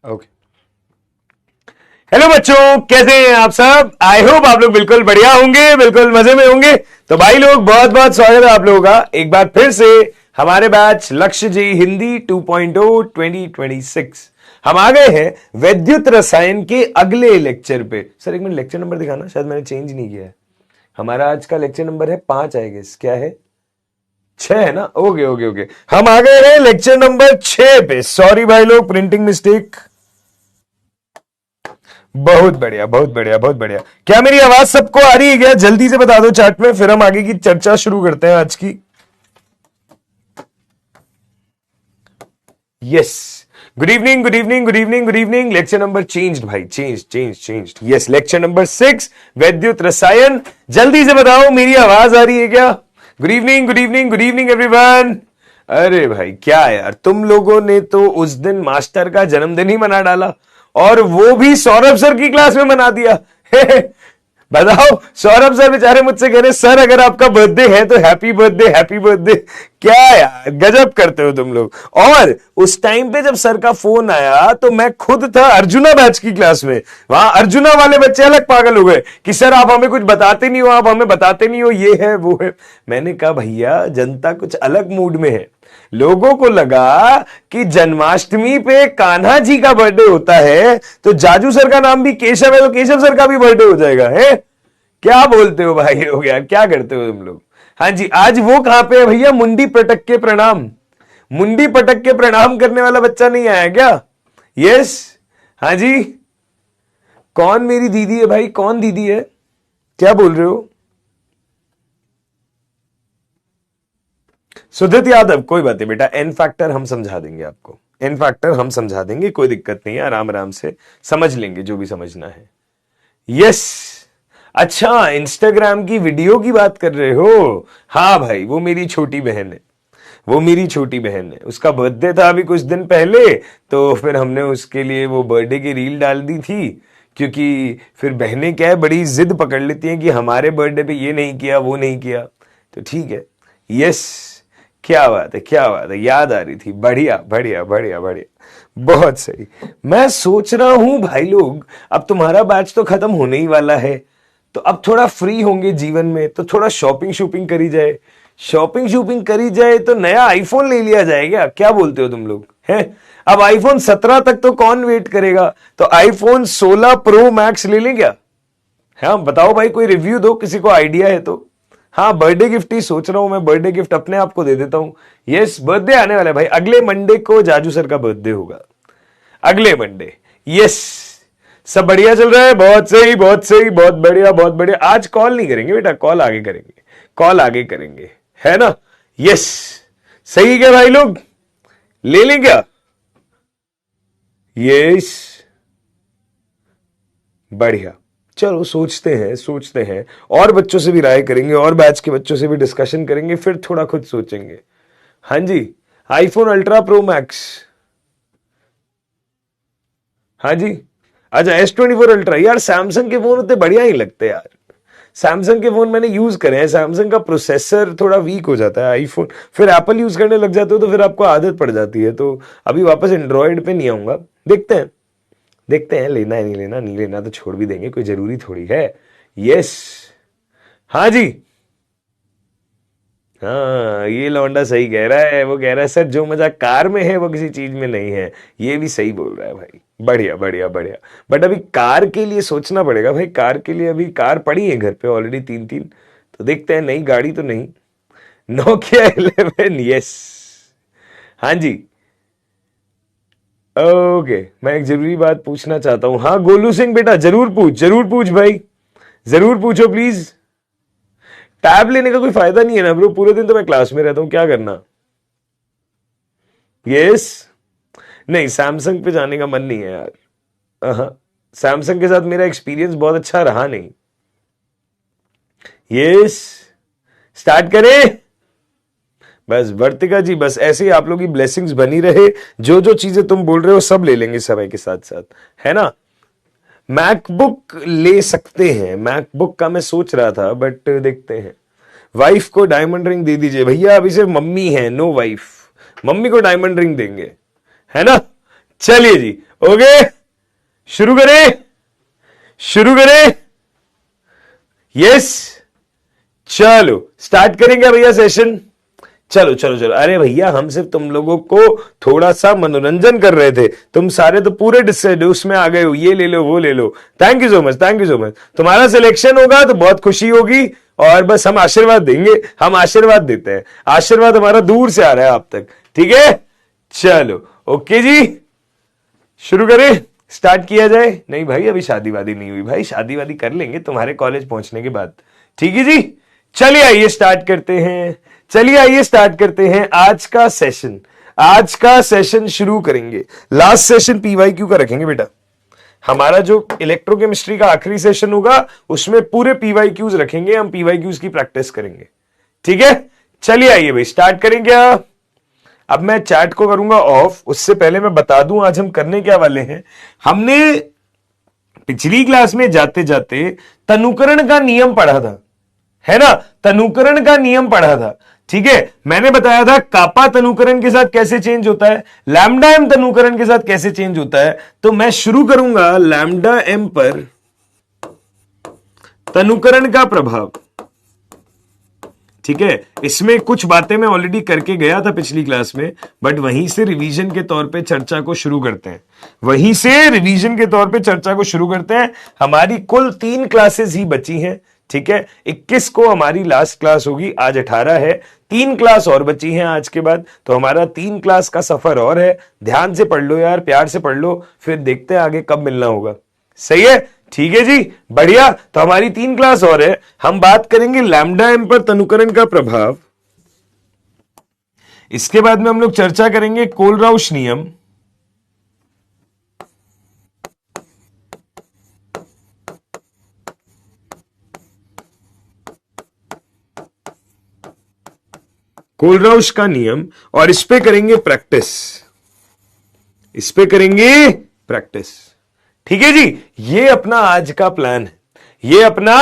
Okay. Hello बच्चों, कैसे हैं आप सब? आई होप आप लोग बिल्कुल बढ़िया होंगे, बिल्कुल मजे में होंगे। तो भाई लोग, बहुत बहुत स्वागत है आप लोगों का एक बार फिर से हमारे बैच लक्ष्य जी हिंदी 2.0 2026। हम आ गए हैं वैद्युत रसायन के अगले लेक्चर पे। सर एक मिनट, लेक्चर नंबर दिखाना, शायद मैंने चेंज नहीं किया है। हमारा आज का लेक्चर नंबर है 5 आई गेस। क्या है? 6 है ना? Okay okay okay. हम आ गए हैं लेक्चर नंबर 6 पे। सॉरी भाई लोग, प्रिंटिंग मिस्टेक। बहुत बढ़िया बहुत बढ़िया बहुत बढ़िया। क्या मेरी आवाज सबको आ रही है क्या? जल्दी से बता दो चैट में, फिर हम आगे की चर्चा शुरू करते हैं आज की। Yes. Good evening good evening good evening good evening. Lecture number changed भाई, चेंज्ड। यस, लेक्चर नंबर 6 वैद्युत रसायन। जल्दी से बताओ मेरी आवाज आ रही है क्या? Good evening good evening good evening everyone. अरे भाई क्या यार, तुम लोगों ने तो उस दिन मास्टर का जन्मदिन ही मना डाला, और वो भी सौरभ सर की क्लास में मना दिया। बताओ, सौरभ सर बेचारे मुझसे कह रहे, सर अगर आपका बर्थडे है तो हैप्पी बर्थडे हैप्पी बर्थडे। क्या यार, गजब करते हो तुम लोग। और उस टाइम पे जब सर का फोन आया तो मैं खुद था अर्जुना बैच की क्लास में। वहां अर्जुना वाले बच्चे अलग पागल हो गए कि सर आप हमें कुछ बताते नहीं हो, आप हमें बताते नहीं हो, ये है वो है। मैंने कहा भैया, जनता कुछ अलग मूड में है। लोगों को लगा कि जन्माष्टमी पे कान्हा जी का बर्थडे होता है, तो जाजू सर का नाम भी केशव है तो केशव सर का भी बर्थडे हो जाएगा है। क्या बोलते हो भाई लोग यार, क्या करते हो तुम लोग? हाँ जी, आज वो कहां पे है भैया? मुंडी पटक के प्रणाम। मुंडी पटक के प्रणाम करने वाला बच्चा नहीं आया क्या? यस। हाँ जी। कौन मेरी दीदी है भाई? कौन दीदी है? क्या बोल रहे हो? सुधित यादव, कोई बात नहीं बेटा, एन फैक्टर हम समझा देंगे आपको। एन फैक्टर हम समझा देंगे, कोई दिक्कत नहीं है, आराम आराम से समझ लेंगे जो भी समझना है। यस। अच्छा, इंस्टाग्राम की वीडियो की बात कर रहे हो? हाँ भाई, वो मेरी छोटी बहन है। वो मेरी छोटी बहन है, उसका बर्थडे था अभी कुछ दिन पहले, तो फिर हमने उसके लिए वो बर्थडे की रील डाल दी थी। क्योंकि फिर बहनें क्या है, बड़ी जिद पकड़ लेती हैं कि हमारे बर्थडे पे ये नहीं किया वो नहीं किया। तो ठीक है। यस। क्या बात है, क्या बात है, याद आ रही थी। बढ़िया बढ़िया बढ़िया बढ़िया, बहुत सही। मैं सोच रहा हूं भाई लोग, अब तुम्हारा बैच तो खत्म होने ही वाला है, तो अब थोड़ा फ्री होंगे जीवन में, तो थोड़ा शॉपिंग शॉपिंग करी जाए। शॉपिंग शॉपिंग करी जाए तो नया आईफोन ले लिया जाएगा। क्या बोलते हो तुम लोग हैं? अब आईफोन 17 तक तो कौन वेट करेगा, तो आईफोन 16 प्रो मैक्स ले लें क्या? हाँ बताओ भाई, कोई रिव्यू दो, किसी को आइडिया है तो। हाँ, बर्थडे गिफ्ट ही सोच रहा हूं मैं, बर्थडे गिफ्ट अपने आप को दे देता हूं। यस, बर्थडे आने वाला है भाई, अगले मंडे को जाजू सर का बर्थडे होगा, अगले मंडे। यस। सब बढ़िया चल रहा है, बहुत सही बहुत सही, बहुत बढ़िया बहुत बढ़िया। आज कॉल नहीं करेंगे बेटा, कॉल आगे करेंगे, कॉल आगे करेंगे, है ना? यस। सही क्या भाई लोग, ले लें क्या? यस। बढ़िया। चलो सोचते हैं सोचते हैं, और बच्चों से भी राय करेंगे, और बैच के बच्चों से भी डिस्कशन करेंगे, फिर थोड़ा खुद सोचेंगे। हाँ जी। IPhone ultra pro max. हाँ जी। अच्छा, S24 अल्ट्रा। यार सैमसंग के फोन उतने बढ़िया ही लगते यार। सैमसंग के फोन मैंने यूज करे हैं, सैमसंग का प्रोसेसर थोड़ा वीक हो जाता है। आईफोन फिर एप्पल यूज करने लग जाते हो तो फिर आपको आदत पड़ जाती है। तो अभी वापस एंड्रॉयड पे नहीं आऊंगा, देखते हैं देखते हैं, लेना है नहीं लेना, नहीं लेना तो छोड़ भी देंगे, कोई जरूरी थोड़ी है। यस। हाँ जी। हाँ, ये लौंडा सही कह रहा है, वो कह रहा है सर जो मजा कार में है वो किसी चीज में नहीं है। ये भी सही बोल रहा है भाई, बढ़िया बढ़िया बढ़िया। बट अभी कार के लिए सोचना पड़ेगा भाई, कार के लिए अभी कार पड़ी है घर पे ऑलरेडी 3-3, तो देखते हैं, नई गाड़ी तो नहीं। नोकिया 11। यस। हाँ जी। ओके, मैं एक जरूरी बात पूछना चाहता हूं। हाँ गोलू सिंह बेटा, जरूर पूछ भाई, जरूर पूछो प्लीज। टैब लेने का कोई फायदा नहीं है ना ब्रो, पूरे दिन तो मैं क्लास में रहता हूं, क्या करना। यस। नहीं, सैमसंग पे जाने का मन नहीं है यार। सैमसंग के साथ मेरा एक्सपीरियंस बहुत अच्छा रहा नहीं। यस। स्टार्ट करें? बस वर्तिका जी, बस ऐसे ही आप लोगों की ब्लेसिंग्स बनी रहे, जो जो चीजें तुम बोल रहे हो सब ले लेंगे समय के साथ साथ, है ना? मैकबुक ले सकते हैं, मैकबुक का मैं सोच रहा था, बट देखते हैं। वाइफ को डायमंड रिंग दे दीजिए भैया, अभी सिर्फ मम्मी है, नो वाइफ। मम्मी को डायमंड रिंग देंगे, है ना? चलिए जी, ओके, शुरू करें, शुरू करें। यस, चलो स्टार्ट करेंगे भैया सेशन। चलो चलो चलो, अरे भैया हम सिर्फ तुम लोगों को थोड़ा सा मनोरंजन कर रहे थे, तुम सारे तो पूरे उसमें आ गए हो, ये ले लो वो ले लो। Thank you so much, thank you so much. तुम्हारा सिलेक्शन होगा तो बहुत खुशी होगी, और बस हम आशीर्वाद देंगे, हम आशीर्वाद देते हैं, आशीर्वाद हमारा दूर से आ रहा है आप तक, ठीक है। चलो ओके जी, शुरू करें, स्टार्ट किया जाए। नहीं भाई अभी शादी वादी नहीं हुई भाई, शादी वादी कर लेंगे तुम्हारे कॉलेज पहुंचने के बाद, ठीक है जी। चलिए आइए स्टार्ट करते हैं, चलिए आइए स्टार्ट करते हैं आज का सेशन। आज का सेशन शुरू करेंगे, लास्ट सेशन पीवाईक्यू का रखेंगे बेटा। हमारा जो इलेक्ट्रोकेमिस्ट्री का आखिरी सेशन होगा उसमें पूरे पीवाईक्यूज रखेंगे, हम पीवाईक्यूज की प्रैक्टिस करेंगे, ठीक है। चलिए आइए भाई स्टार्ट करें क्या। अब मैं चैट को करूंगा ऑफ, उससे पहले मैं बता दूं आज हम करने क्या वाले हैं। हमने पिछली क्लास में जाते जाते तनुकरण का नियम पढ़ा था, है ना, तनुकरण का नियम पढ़ा था, ठीक है। मैंने बताया था कापा तनुकरण के साथ कैसे चेंज होता है, लैम्डा एम तनुकरण के साथ कैसे चेंज होता है। तो मैं शुरू करूंगा लैम्डा एम पर तनुकरण का प्रभाव, ठीक है। इसमें कुछ बातें मैं ऑलरेडी करके गया था पिछली क्लास में, बट वहीं से रिवीजन के तौर पे चर्चा को शुरू करते हैं, वहीं से रिवीजन के तौर पे चर्चा को शुरू करते हैं। हमारी कुल 3 क्लासेस ही बची हैं, ठीक है। 21 को हमारी लास्ट क्लास होगी, आज 18 है, 3 क्लास और बची हैं आज के बाद, तो हमारा 3 क्लास का सफर और है। ध्यान से पढ़ लो यार, प्यार से पढ़ लो, फिर देखते हैं आगे कब मिलना होगा, सही है, ठीक है जी, बढ़िया। तो हमारी 3 क्लास और है, हम बात करेंगे लैम्डा एम पर तनुकरण का प्रभाव। इसके बाद में हम लोग चर्चा करेंगे कोलराउश नियम, कोलराउश का नियम, और इस पे करेंगे प्रैक्टिस, इस पे करेंगे प्रैक्टिस, ठीक है जी। ये अपना आज का प्लान है, ये अपना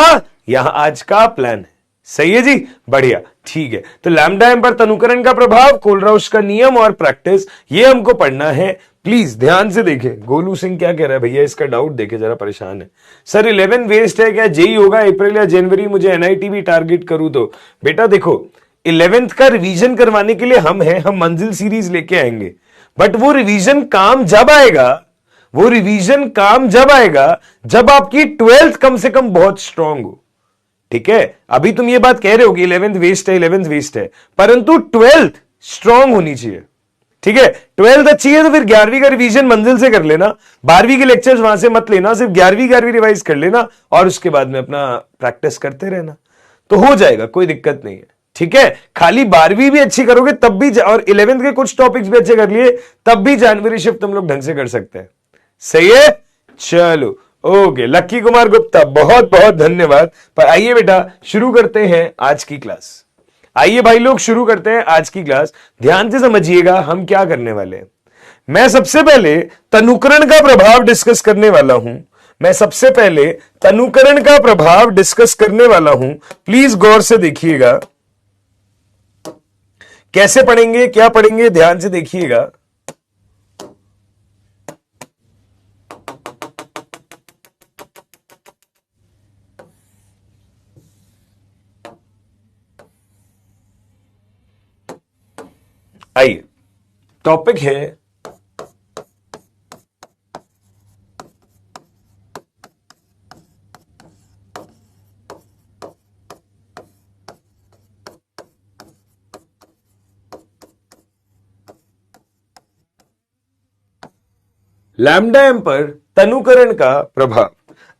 यहां आज का प्लान है, सही है जी, बढ़िया, ठीक है। तो लैम्डा एम पर तनुकरण का प्रभाव, कोलराउश का नियम और प्रैक्टिस, ये हमको पढ़ना है। प्लीज ध्यान से देखें। गोलू सिंह क्या कह रहा है भैया, इसका डाउट देखे जरा, परेशान है सर। 11 वेस्ट है क्या, जेई होगा अप्रैल या जनवरी, मुझे एनआईटी भी टारगेट करूं तो। बेटा देखो 11th का रिवीजन करवाने के लिए हम हैं, हम मंजिल सीरीज लेके आएंगे, बट वो रिवीजन काम जब आएगा, वो रिवीजन काम जब आएगा जब आपकी 12th कम से कम बहुत स्ट्रांग हो, ठीक है। अभी तुम ये बात कह रहे हो कि 11th वेस्ट है, 11th वेस्ट है, परंतु 12th स्ट्रांग होनी चाहिए, ठीक है। 12th अच्छी है तो फिर 11वीं का रिवीजन मंजिल से कर लेना, 12वीं के लेक्चर्स वहां से मत लेना, सिर्फ 11वीं रिवाइज कर लेना, और उसके बाद में अपना प्रैक्टिस करते रहना, तो हो जाएगा, कोई दिक्कत नहीं है, ठीक है। खाली 12वीं भी अच्छी करोगे तब भी, और 11th के कुछ टॉपिक्स भी अच्छे कर लिए तब भी जनवरी शिफ्ट तुम लोग ढंग से कर सकते हैं, सही है। चलो ओके, लक्की कुमार गुप्ता बहुत बहुत धन्यवाद। पर आइए बेटा शुरू करते हैं आज की क्लास, आइए भाई लोग शुरू करते हैं आज की क्लास। ध्यान से समझिएगा हम क्या करने वाले हैं। मैं सबसे पहले तनुकरण का प्रभाव डिस्कस करने वाला हूं, मैं सबसे पहले तनुकरण का प्रभाव डिस्कस करने वाला हूं। प्लीज गौर से देखिएगा कैसे पढ़ेंगे, क्या पढ़ेंगे, ध्यान से देखिएगा। आइए, टॉपिक है लैम्डा एम पर तनुकरण का प्रभाव।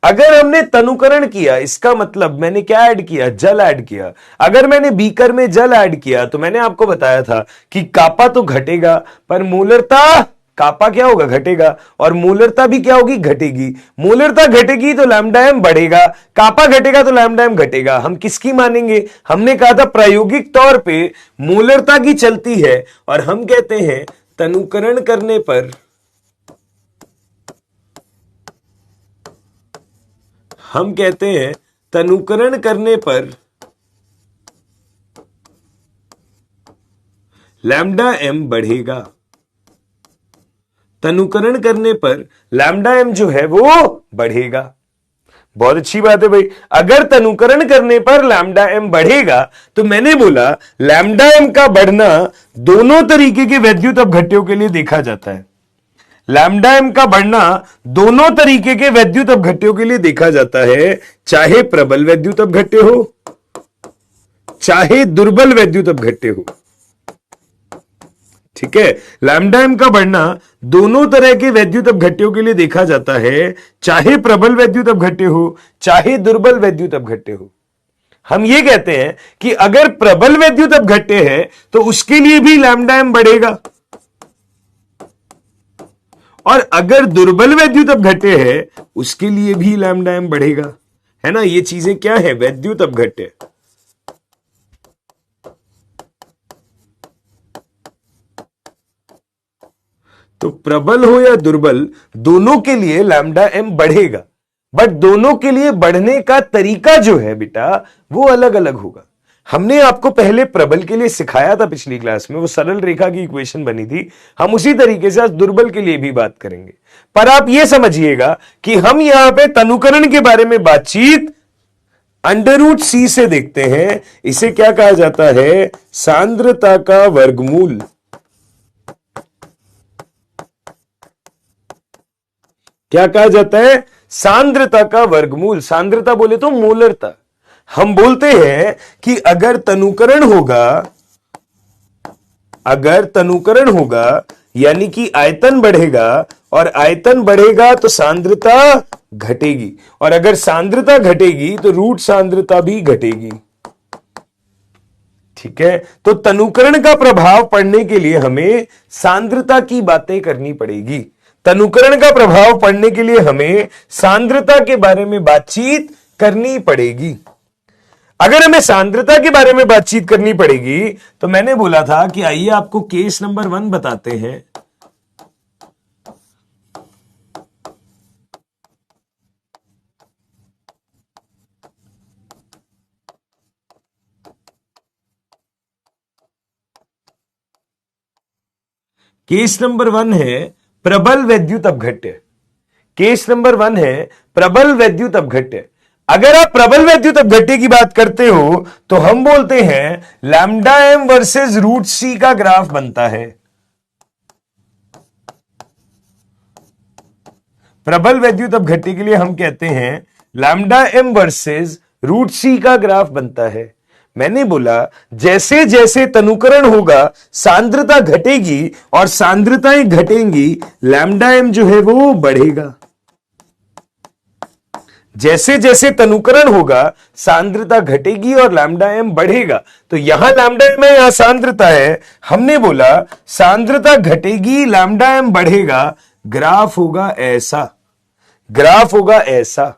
अगर हमने तनुकरण किया, इसका मतलब मैंने क्या ऐड किया, जल ऐड किया। अगर मैंने बीकर में जल ऐड किया तो मैंने आपको बताया था कि कापा तो घटेगा, पर मूलरता, कापा क्या होगा, घटेगा, और मूलरता भी क्या होगी, घटेगी। मूलरता घटेगी तो लैम्डा एम बढ़ेगा, कापा घटेगा तो लैम्डा एम घटेगा। हम किसकी मानेंगे, हमने कहा था प्रायोगिक तौर पे मूलरता की चलती है, और हम कहते हैं तनुकरण करने पर, हम कहते हैं तनुकरण करने पर लैम्डा एम बढ़ेगा, तनुकरण करने पर लैम्डा एम जो है वो बढ़ेगा। बहुत अच्छी बात है भाई, अगर तनुकरण करने पर लैम्डा एम बढ़ेगा तो मैंने बोला लैम्डा एम का बढ़ना दोनों तरीके के वैद्युत अपघट्यों के लिए देखा जाता है। लैम्डा एम का बढ़ना दोनों तरीके के वैद्युत अपघट्यों के लिए देखा जाता है, चाहे प्रबल वैद्युत अपघट्य हो चाहे दुर्बल वैद्युत अपघट्य हो। ठीक है, लैम्डा एम का बढ़ना दोनों तरह के वैद्युत अपघट्यों के लिए देखा जाता है, चाहे प्रबल वैद्युत अपघट्य हो चाहे दुर्बल वैद्युत अपघट्य हो। हम ये कहते हैं कि अगर प्रबल वैद्युत अपघट्य है तो उसके लिए भी लैम्डा एम बढ़ेगा, और अगर दुर्बल वैद्युत अपघट्य है उसके लिए भी लैम्डा एम बढ़ेगा। है ना, ये चीजें क्या है, वैद्युत अपघट्य। तो प्रबल हो या दुर्बल दोनों के लिए लैम्डा एम बढ़ेगा, बट दोनों के लिए बढ़ने का तरीका जो है बेटा वो अलग अलग होगा। हमने आपको पहले प्रबल के लिए सिखाया था पिछली क्लास में, वो सरल रेखा की इक्वेशन बनी थी। हम उसी तरीके से आज दुर्बल के लिए भी बात करेंगे, पर आप यह समझिएगा कि हम यहां पे तनुकरण के बारे में बातचीत √c से देखते हैं। इसे क्या कहा जाता है, सांद्रता का वर्गमूल। क्या कहा जाता है, सांद्रता का वर्गमूल। सांद्रता बोले तो मोलरता। हम बोलते हैं कि अगर तनुकरण होगा यानी कि आयतन बढ़ेगा, और आयतन बढ़ेगा तो सांद्रता घटेगी, और अगर सांद्रता घटेगी तो रूट सांद्रता भी घटेगी। ठीक है, तो तनुकरण का प्रभाव पड़ने के लिए हमें सांद्रता की बातें करनी पड़ेगी। तनुकरण का प्रभाव पड़ने के लिए हमें सांद्रता के बारे में बातचीत करनी पड़ेगी। अगर हमें सांद्रता के बारे में बातचीत करनी पड़ेगी तो मैंने बोला था कि आइए आपको केस नंबर 1 बताते हैं। केस नंबर 1 है प्रबल वैद्युत अपघट्य। केस नंबर 1 है प्रबल वैद्युत अपघट्य। अगर आप प्रबल वैद्युत अपघट्य की बात करते हो तो हम बोलते हैं लैम्डा एम वर्सेस √c का ग्राफ बनता है। प्रबल वैद्युत अपघट्य के लिए हम कहते हैं लैम्डा एम वर्सेस √c का ग्राफ बनता है। मैंने बोला जैसे जैसे तनुकरण होगा सांद्रता घटेगी और सांद्रताएं घटेंगी, लैम्डा एम जो है वो बढ़ेगा। जैसे जैसे तनुकरण होगा सांद्रता घटेगी और लैम्डा एम बढ़ेगा। तो यहां लैम्डा एम है, यहां सांद्रता है। हमने बोला सांद्रता घटेगी लैम्डा एम बढ़ेगा, ग्राफ होगा ऐसा, ग्राफ होगा ऐसा,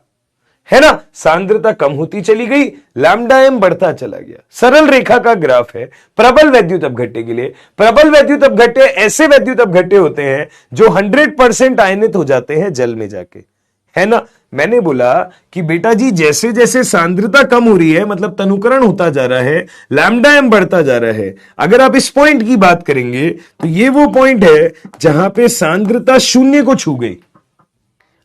है ना। सांद्रता कम होती चली गई, लैम्डा एम बढ़ता चला गया। सरल रेखा का ग्राफ है प्रबल वैद्युत अपघट्य के लिए। प्रबल वैद्युत अपघट्य ऐसे वैद्युत अपघट्य होते हैं जो 100% आयनित हो जाते हैं जल में जाके, है ना। मैंने बोला कि बेटा जी जैसे जैसे सांद्रता कम हो रही है मतलब तनुकरण होता जा रहा है, लैम्डा एम बढ़ता जा रहा है। अगर आप इस पॉइंट की बात करेंगे तो ये वो पॉइंट है जहां पे सांद्रता 0 को छू गई।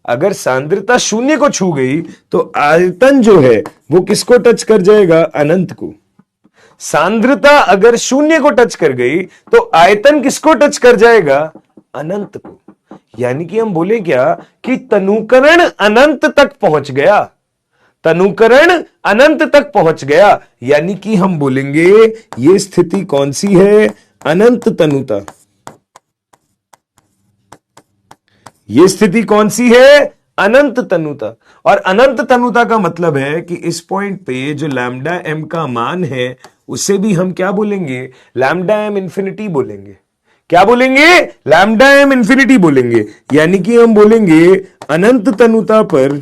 अगर सांद्रता 0 को छू गई तो आयतन जो है वो किसको टच कर जाएगा, अनंत को। सांद्रता अगर 0 को टच कर गई तो आयतन किसको टच कर जाएगा, अनंत को। यानी कि हम बोले क्या कि तनुकरण अनंत तक पहुंच गया, तनुकरण अनंत तक पहुंच गया। यानी कि हम बोलेंगे ये स्थिति कौन सी है, अनंत तनुता। ये स्थिति कौन सी है, अनंत तनुता। और अनंत तनुता का मतलब है कि इस पॉइंट पे जो लैम्डा एम का मान है उसे भी हम क्या बोलेंगे, लैम्डा एम इंफिनिटी बोलेंगे। क्या बोलेंगे, लैम्डा एम इंफिनिटी बोलेंगे। यानी कि हम बोलेंगे अनंत तनुता पर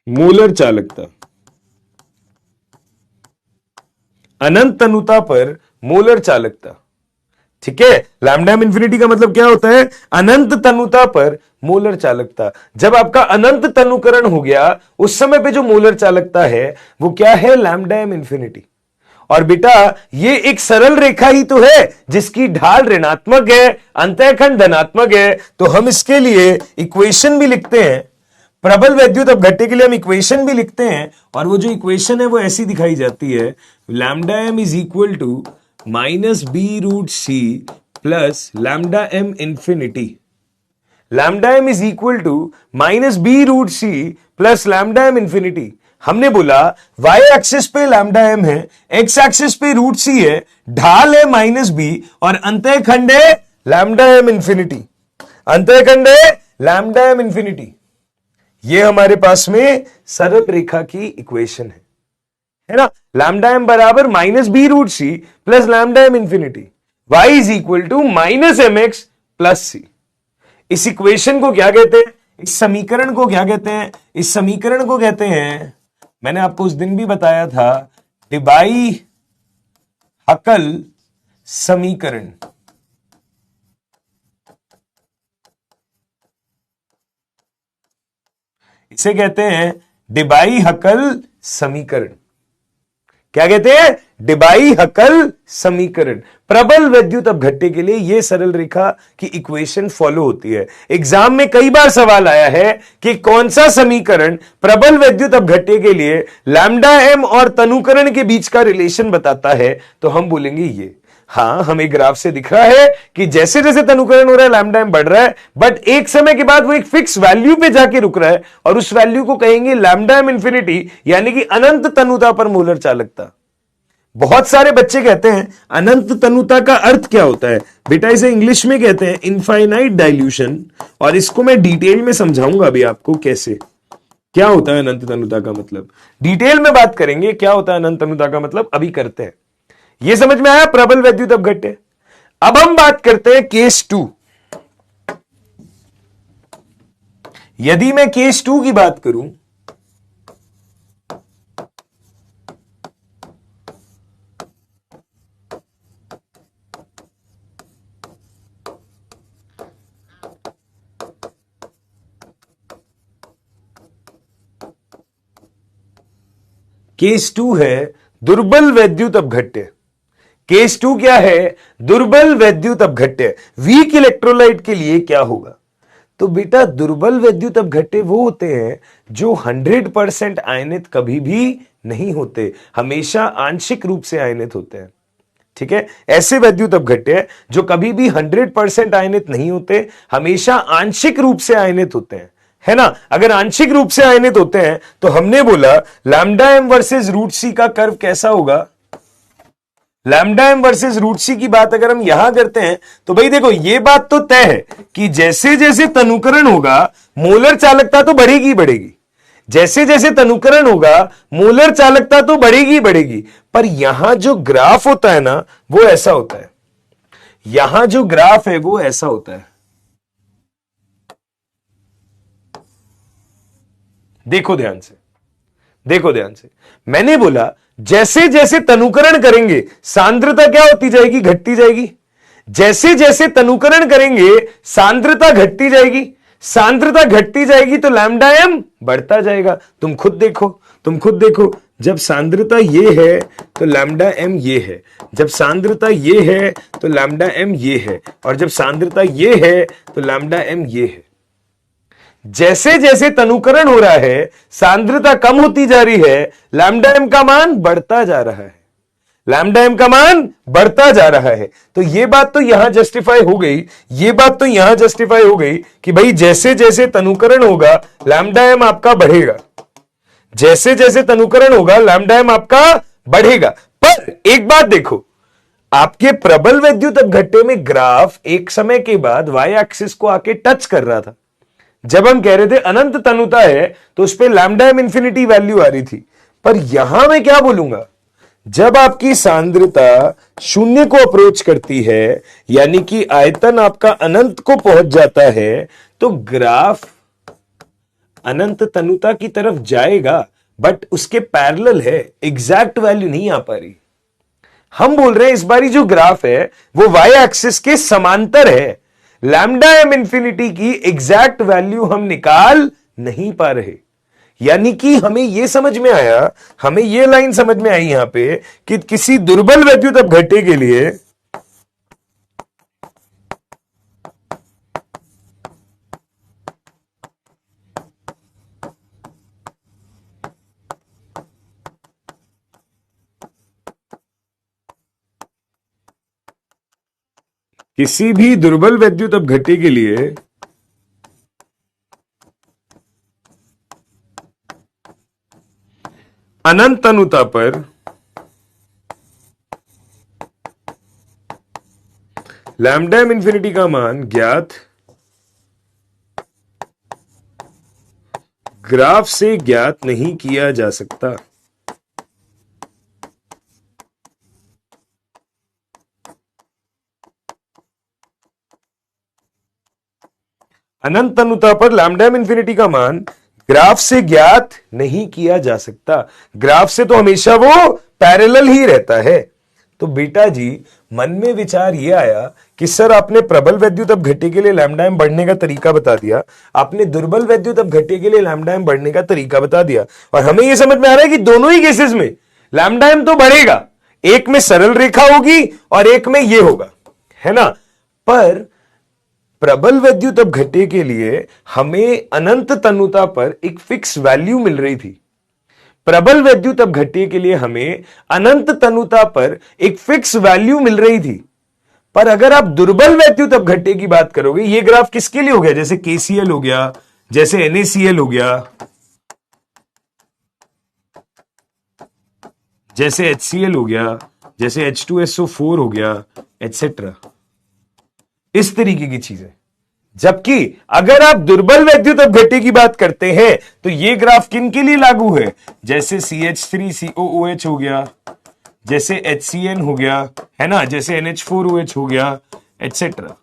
मोलर चालकता, अनंत तनुता पर मोलर चालकता। ठीक है, लैम्डा एम इंफिनिटी का मतलब क्या होता है? अनंत तनुता पर मोलर चालकता। जब आपका अनंत तनुकरण हो गया उस समय पे जो मोलर चालकता है वो क्या है? Lambda M infinity. और बेटा ये एक सरल रेखा ही तो है जिसकी ढाल ऋणात्मक है, अंतःखंड धनात्मक है, तो हम इसके लिए इक्वेशन भी लिखते हैं। प्रबल वैद्युत अपघट्य के लिए हम इक्वेशन भी लिखते हैं और वो जो इक्वेशन है वो ऐसी दिखाई जाती है, lambda M is equal to minus B root C plus lambda M infinity. Lambda M is equal to minus B root C plus lambda M infinity. हमने बोला वाई एक्सिस पे लैम्डा एम है, एक्स एक्सिस पे रूट सी है, ढाल है माइनस बी और अंतःखंड है लैम्डा एम इंफिनिटी। अंतःखंड है लैम्डा एम इंफिनिटी। ये हमारे पास में सरल रेखा की इक्वेशन है ना? लैम्डा एम बराबर minus B root C plus lambda M infinity, Y is equal to minus M X plus C. इस इक्वेशन को क्या कहते हैं? इस समीकरण को क्या कहते हैं? इस समीकरण को कहते हैं, मैंने आपको उस दिन भी बताया था, डिबाई हकल समीकरण। इसे कहते हैं डिबाई हकल समीकरण। क्या कहते हैं? डिबाई हकल समीकरण। प्रबल वैद्युत अपघट्य के लिए यह सरल रेखा की इक्वेशन फॉलो होती है। एग्जाम में कई बार सवाल आया है कि कौन सा समीकरण प्रबल वैद्युत अपघट्य के लिए लैम्डा एम और तनुकरण के बीच का रिलेशन बताता है, तो हम बोलेंगे ये। हां, हमें ग्राफ से दिख रहा है कि जैसे जैसे तनुकरण हो रहा है लैम्डा एम बढ़ रहा है, बट एक समय के बाद वो एक फिक्स वैल्यू पे जाके रुक रहा है और उस वैल्यू को कहेंगे लैम्डा एम इंफिनिटी, यानी कि अनंत तनुता पर मोलर चालकता। बहुत सारे बच्चे कहते हैं अनंत तनुता का अर्थ क्या होता है? बेटा इसे इंग्लिश में कहते हैं इनफाइनाइट डाइल्यूशन, और इसको मैं डिटेल में समझाऊंगा अभी आपको कैसे। क्या होता है अनंत तनुता का मतलब, डिटेल में बात करेंगे क्या होता है अनंत तनुता का मतलब, अभी करते हैं। यह समझ में आया प्रबल वैद्युत अपघट्य। अब हम बात करते हैं केस 2। यदि मैं केस 2 की बात करूं, केस 2 है दुर्बल वैद्युत अपघट्य। केस 2 क्या है? दुर्बल वैद्युत अपघट्य। वीक इलेक्ट्रोलाइट के लिए क्या होगा? तो बेटा दुर्बल वैद्युत अपघट्य वो होते हैं जो 100% आयनित कभी भी नहीं होते, हमेशा आंशिक रूप से आयनित होते हैं। ठीक है, ऐसे वैद्युत अपघट्य जो कभी भी 100% आयनित नहीं होते, हमेशा आंशिक रूप से आयनित होते हैं, है ना? अगर आंशिक रूप से आयनित होते हैं तो हमने बोला लैम्डा एम वर्सेस रूट सी का कर्व कैसा होगा? लैम्डा एम वर्सेस रूट सी की बात अगर हम यहां करते हैं तो भाई देखो ये बात तो तय है कि जैसे जैसे तनुकरण होगा मोलर चालकता तो बढ़ेगी बढ़ेगी, जैसे जैसे तनुकरण होगा मोलर चालकता तो बढ़ेगी बढ़ेगी, पर यहां जो ग्राफ होता है ना वो ऐसा होता है, यहां जो ग्राफ है वो ऐसा होता है। देखो ध्यान से, देखो ध्यान से, मैंने बोला जैसे जैसे तनुकरण करेंगे सांद्रता क्या होती जाएगी? घटती जाएगी। जैसे जैसे तनुकरण करेंगे सांद्रता घटती जाएगी, सांद्रता घटती जाएगी तो लैम्डा एम बढ़ता जाएगा। तुम खुद देखो, तुम खुद देखो, जब सांद्रता ये है तो लैम्डा एम ये है, जब सांद्रता ये है तो लैम्डा एम ये है, और जब सांद्रता ये है तो लैम्डा एम ये है। जैसे जैसे तनुकरण हो रहा है सांद्रता कम होती जा रही है, लैम्डा एम का मान बढ़ता जा रहा है, लैम्डा एम का मान बढ़ता जा रहा है। तो यह बात तो यहां जस्टिफाई हो गई, यह बात तो यहां जस्टिफाई हो गई कि भाई जैसे जैसे तनुकरण होगा लैम्डा एम आपका बढ़ेगा, जैसे जैसे तनुकरण होगा लैम्डा एम आपका बढ़ेगा। पर एक बात देखो, आपके प्रबल वैद्युत अपघट्य में ग्राफ एक समय के बाद वाई एक्सिस को आके टच कर रहा था। जब हम कह रहे थे अनंत तनुता है तो उस पर लैम्डा एम इंफिनिटी वैल्यू आ रही थी, पर यहां मैं क्या बोलूंगा, जब आपकी सांद्रता शून्य को अप्रोच करती है, यानी कि आयतन आपका अनंत को पहुंच जाता है, तो ग्राफ अनंत तनुता की तरफ जाएगा, बट उसके पैरेलल है, एग्जैक्ट वैल्यू नहीं आ पा रही। हम बोल रहे हैं इस बारी जो ग्राफ है वो वाई एक्सिस के समांतर है। लैम्डा एम इंफिनिटी की एग्जैक्ट वैल्यू हम निकाल नहीं पा रहे। यानी कि हमें यह समझ में आया, हमें यह लाइन समझ में आई यहां पे कि किसी दुर्बल वैद्युत अपघट्य के लिए किसी भी दुर्बल वैद्युत अपघट्य के लिए अनंत तनुता पर लैम्डा एम इंफिनिटी का मान ज्ञात ग्राफ से ज्ञात नहीं किया जा सकता। अनंत तनुता पर लैम्डा एम इंफिनिटी का मान ग्राफ से ज्ञात नहीं किया जा सकता। ग्राफ से तो हमेशा वो पैरेलल ही रहता है। तो बेटा जी मन में विचार ये आया कि सर आपने प्रबल वैद्युत अपघट्य के लिए लैम्डा एम बढ़ने का तरीका बता दिया, आपने दुर्बल वैद्युत अपघट्य के लिए लैम्डा एम बढ़ने का तरीका बता दिया, और हमें यह समझ में आ रहा है कि दोनों ही केसेस में लैम्डा एम तो बढ़ेगा, एक में सरल रेखा होगी और एक में यह होगा, है ना। पर प्रबल वैद्युत अपघट्य के लिए हमें अनंत तनुता पर एक फिक्स वैल्यू मिल रही थी। प्रबल वैद्युत अपघट्य के लिए हमें अनंत तनुता पर एक फिक्स वैल्यू मिल रही थी। पर अगर आप दुर्बल वैद्युत अपघट्य की बात करोगे, ये ग्राफ किसके लिए हो गया, जैसे केसीएल हो गया, जैसे एनएसीएल हो गया, जैसे एचसीएल हो गया, जैसे H2SO4 हो गया, एटसेट्रा, इस तरीके की चीजें। जबकि अगर आप दुर्बल वैद्युत अपघट्य की बात करते हैं तो यह ग्राफ किन के लिए लागू है, जैसे CH3COOH हो गया, जैसे HCN हो गया, है ना, जैसे NH4OH हो गया, एटसेट्रा,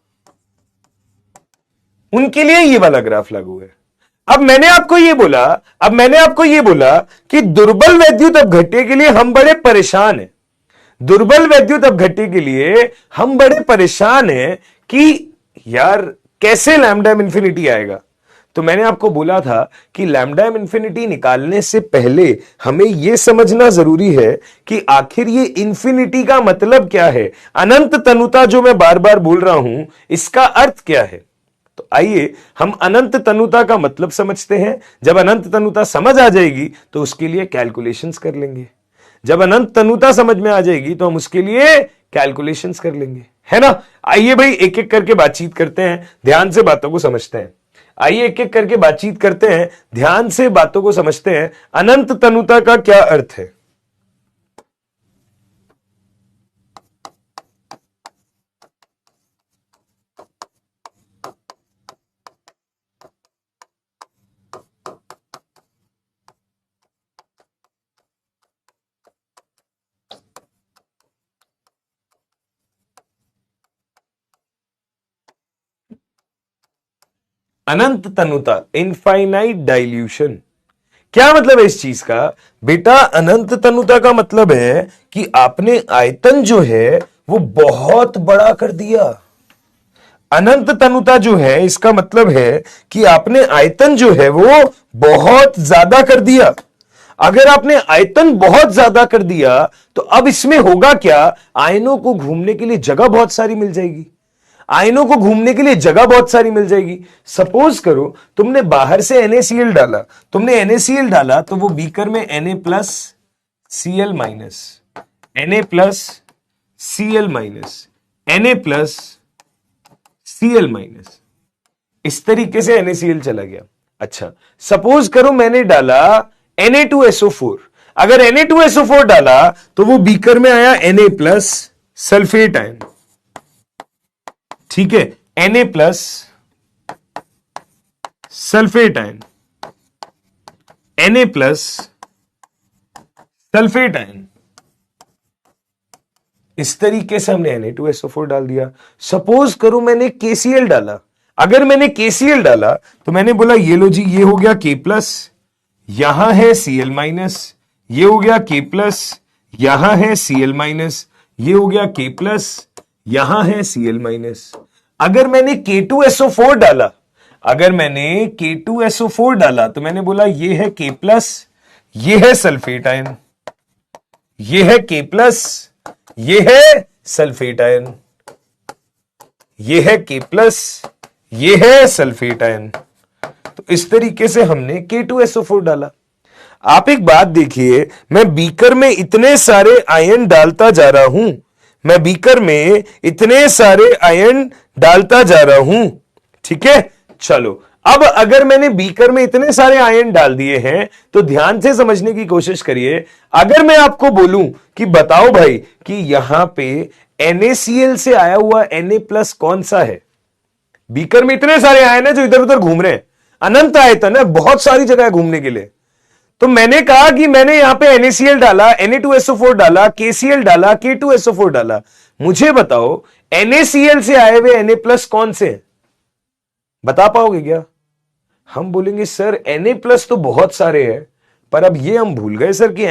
उनके लिए यह वाला ग्राफ लागू है। अब मैंने आपको यह बोला कि दुर्बल वैद्युत अपघट्य के लिए हम बड़े परेशान हैं। दुर्बल वैद्युत अपघट्य के लिए हम बड़े परेशान हैं कि यार कैसे लैम्डा एम इंफिनिटी आएगा। तो मैंने आपको बोला था कि लैम्डा एम इंफिनिटी निकालने से पहले हमें यह समझना जरूरी है कि आखिर ये इंफिनिटी का मतलब क्या है, अनंत तनुता जो मैं बार बार बोल रहा हूं इसका अर्थ क्या है। तो आइए हम अनंत तनुता का मतलब समझते हैं। जब अनंत तनुता समझ आ जाएगी तो उसके लिए कैलकुलेशंस कर लेंगे। जब अनंत तनुता समझ में आ जाएगी तो हम उसके लिए कैलकुलेशंस कर लेंगे, है ना। आइए भाई एक एक करके बातचीत करते हैं, ध्यान से बातों को समझते हैं। आइए एक एक करके बातचीत करते हैं, ध्यान से बातों को समझते हैं। अनंत तनुता का क्या अर्थ है। अनंत तनुता, इनफाइनाइट डाइल्यूशन, क्या मतलब है इस चीज का बेटा। अनंत तनुता का मतलब है कि आपने आयतन जो है वो बहुत बड़ा कर दिया। अनंत तनुता जो है इसका मतलब है कि आपने आयतन जो है वो बहुत ज्यादा कर दिया। अगर आपने आयतन बहुत ज्यादा कर दिया तो अब इसमें होगा क्या, आयनों को घूमने के लिए जगह बहुत सारी मिल जाएगी। आयनों को घूमने के लिए जगह बहुत सारी मिल जाएगी। सपोज करो तुमने बाहर से NaCl डाला, तुमने NaCl डाला तो वो बीकर में Na plus Cl minus, Na plus Cl minus, Na plus Cl minus, इस तरीके से NaCl चला गया। अच्छा सपोज करो मैंने डाला Na2SO4, अगर Na2SO4 डाला तो वो बीकर में आया Na प्लस सल्फेट आयन, ठीक है, Na plus sulphate ion, Na plus sulphate ion, इस तरीके से हमने Na2SO4 डाल दिया। सपोज करो मैंने KCl डाला, अगर मैंने KCl डाला तो मैंने बोला ये लो जी, ये हो गया K प्लस, यहां है Cl माइनस, ये हो गया K प्लस, यहां है Cl माइनस, ये हो गया K प्लस, यहां है Cl माइनस। अगर मैंने K2SO4 डाला, अगर मैंने K2SO4 डाला तो मैंने बोला ये है K प्लस, ये है सल्फेट आयन, ये है K प्लस, ये है सल्फेट आयन, ये है K प्लस, ये है सल्फेट आयन। तो इस तरीके से हमने K2SO4 डाला। आप एक बात देखिए, मैं बीकर में इतने सारे आयन डालता जा रहा हूं, मैं बीकर में इतने सारे आयन डालता जा रहा हूं, ठीक है। चलो, अब अगर मैंने बीकर में इतने सारे आयन डाल दिए हैं तो ध्यान से समझने की कोशिश करिए। अगर मैं आपको बोलूं कि बताओ भाई कि यहां पे NaCl से आया हुआ Na प्लस कौन सा है? बीकर में इतने सारे आयन हैं जो इधर उधर घूम रहे हैं, अनंत आयतन है, बहुत सारी जगह घूमने के लिए। तो मैंने कहा कि मैंने यहां पे NaCl डाला, Na2SO4 डाला, KCl डाला, K2SO4 डाला। मुझे बताओ NaCl से आए हुए Na प्लस कौन से हैं? बता पाओगे क्या? हम बोलेंगे सर Na प्लस तो बहुत सारे हैं, पर अब ये हम भूल गए सर कि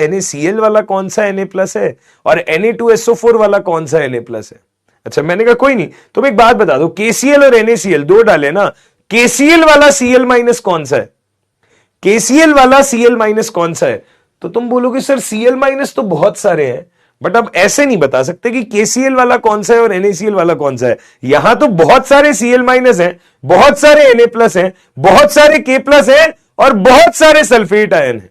NaCl वाला कौन सा Na प्लस है और Na2SO4 वाला कौन सा Na प्लस है। अच्छा, मैंने कहा कोई नहीं, तुम एक बात बता दो, KCl और NaCl दो डाले ना, KCl वाला Cl माइनस कौन सा है? KCl वाला Cl माइनस कौन सा है? तो तुम बोलोगे सर Cl माइनस तो बहुत सारे हैं, बट अब ऐसे नहीं बता सकते कि KCl वाला कौन सा है और NaCl वाला कौन सा है। यहां तो बहुत सारे Cl माइनस हैं, बहुत सारे Na प्लस हैं, बहुत सारे K प्लस हैं और बहुत सारे सल्फेट आयन हैं।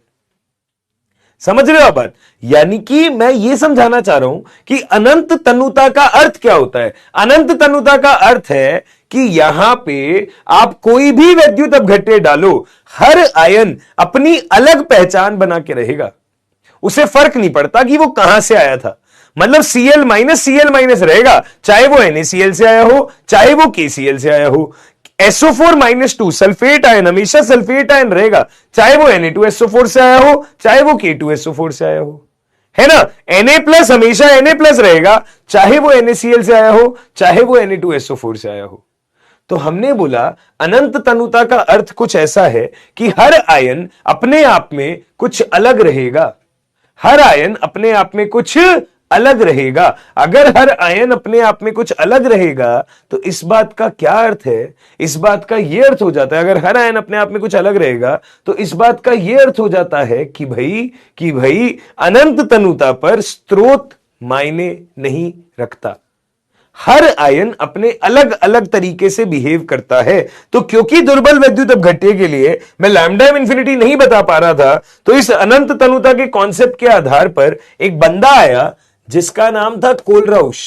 समझ रहे हो बात? यानी कि मैं यह समझाना चाह रहा हूं कि अनंत तनुता का अर्थ क्या होता है। अनंत तनुता का अर्थ है कि यहां पे आप कोई भी वैद्युत अपघट्य डालो, हर आयन अपनी अलग पहचान बना के रहेगा। उसे फर्क नहीं पड़ता कि वो कहां से आया था। मतलब Cl माइनस रहेगा, चाहे वो NaCl से आया हो, चाहे वो KCl से आया हो। SO4-2 सल्फेट आयन हमेशा सल्फेट आयन रहेगा, चाहे वो Na2SO4 से आया हो, चाहे वो K2SO4 से आया हो, है ना। Na प्लस हमेशा Na प्लस रहेगा, चाहे वो NaCl से आया हो, चाहे वो Na2SO4 से आया हो। तो हमने बोला अनंत तनुता का अर्थ कुछ ऐसा है कि हर आयन अपने आप में कुछ अलग रहेगा, हर आयन अपने आप में कुछ अलग रहेगा। अगर हर आयन अपने आप में कुछ अलग रहेगा तो इस बात का क्या अर्थ है? इस बात का यह अर्थ हो जाता है, अगर हर आयन अपने आप में कुछ अलग रहेगा तो इस बात का यह अर्थ हो जाता है कि भाई अनंत तनुता पर स्रोत मायने नहीं रखता। हर आयन अपने अलग अलग तरीके से बिहेव करता है। तो क्योंकि दुर्बल वैद्युत अपघट्य के लिए मैं लैम्डा इंफिनिटी नहीं बता पा रहा था, तो इस अनंत तनुता के कॉन्सेप्ट के आधार पर एक बंदा आया जिसका नाम था कोलराउश।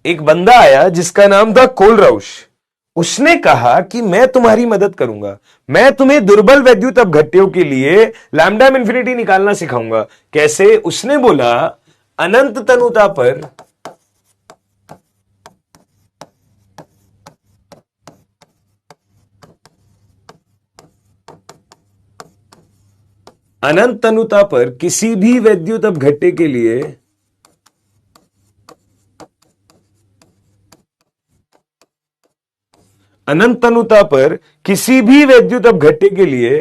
एक बंदा आया जिसका नाम था कोलराउश। उसने कहा कि मैं तुम्हारी मदद करूंगा, मैं तुम्हें दुर्बल वैद्युत अपघट्यों के लिए लैम्डा इंफिनिटी निकालना सिखाऊंगा। कैसे? उसने बोला अनंत तनुता पर अनंत तनुता पर किसी भी वैद्युत अपघट्य के लिए अनंत तनुता पर किसी भी वैद्युत अपघट्य के लिए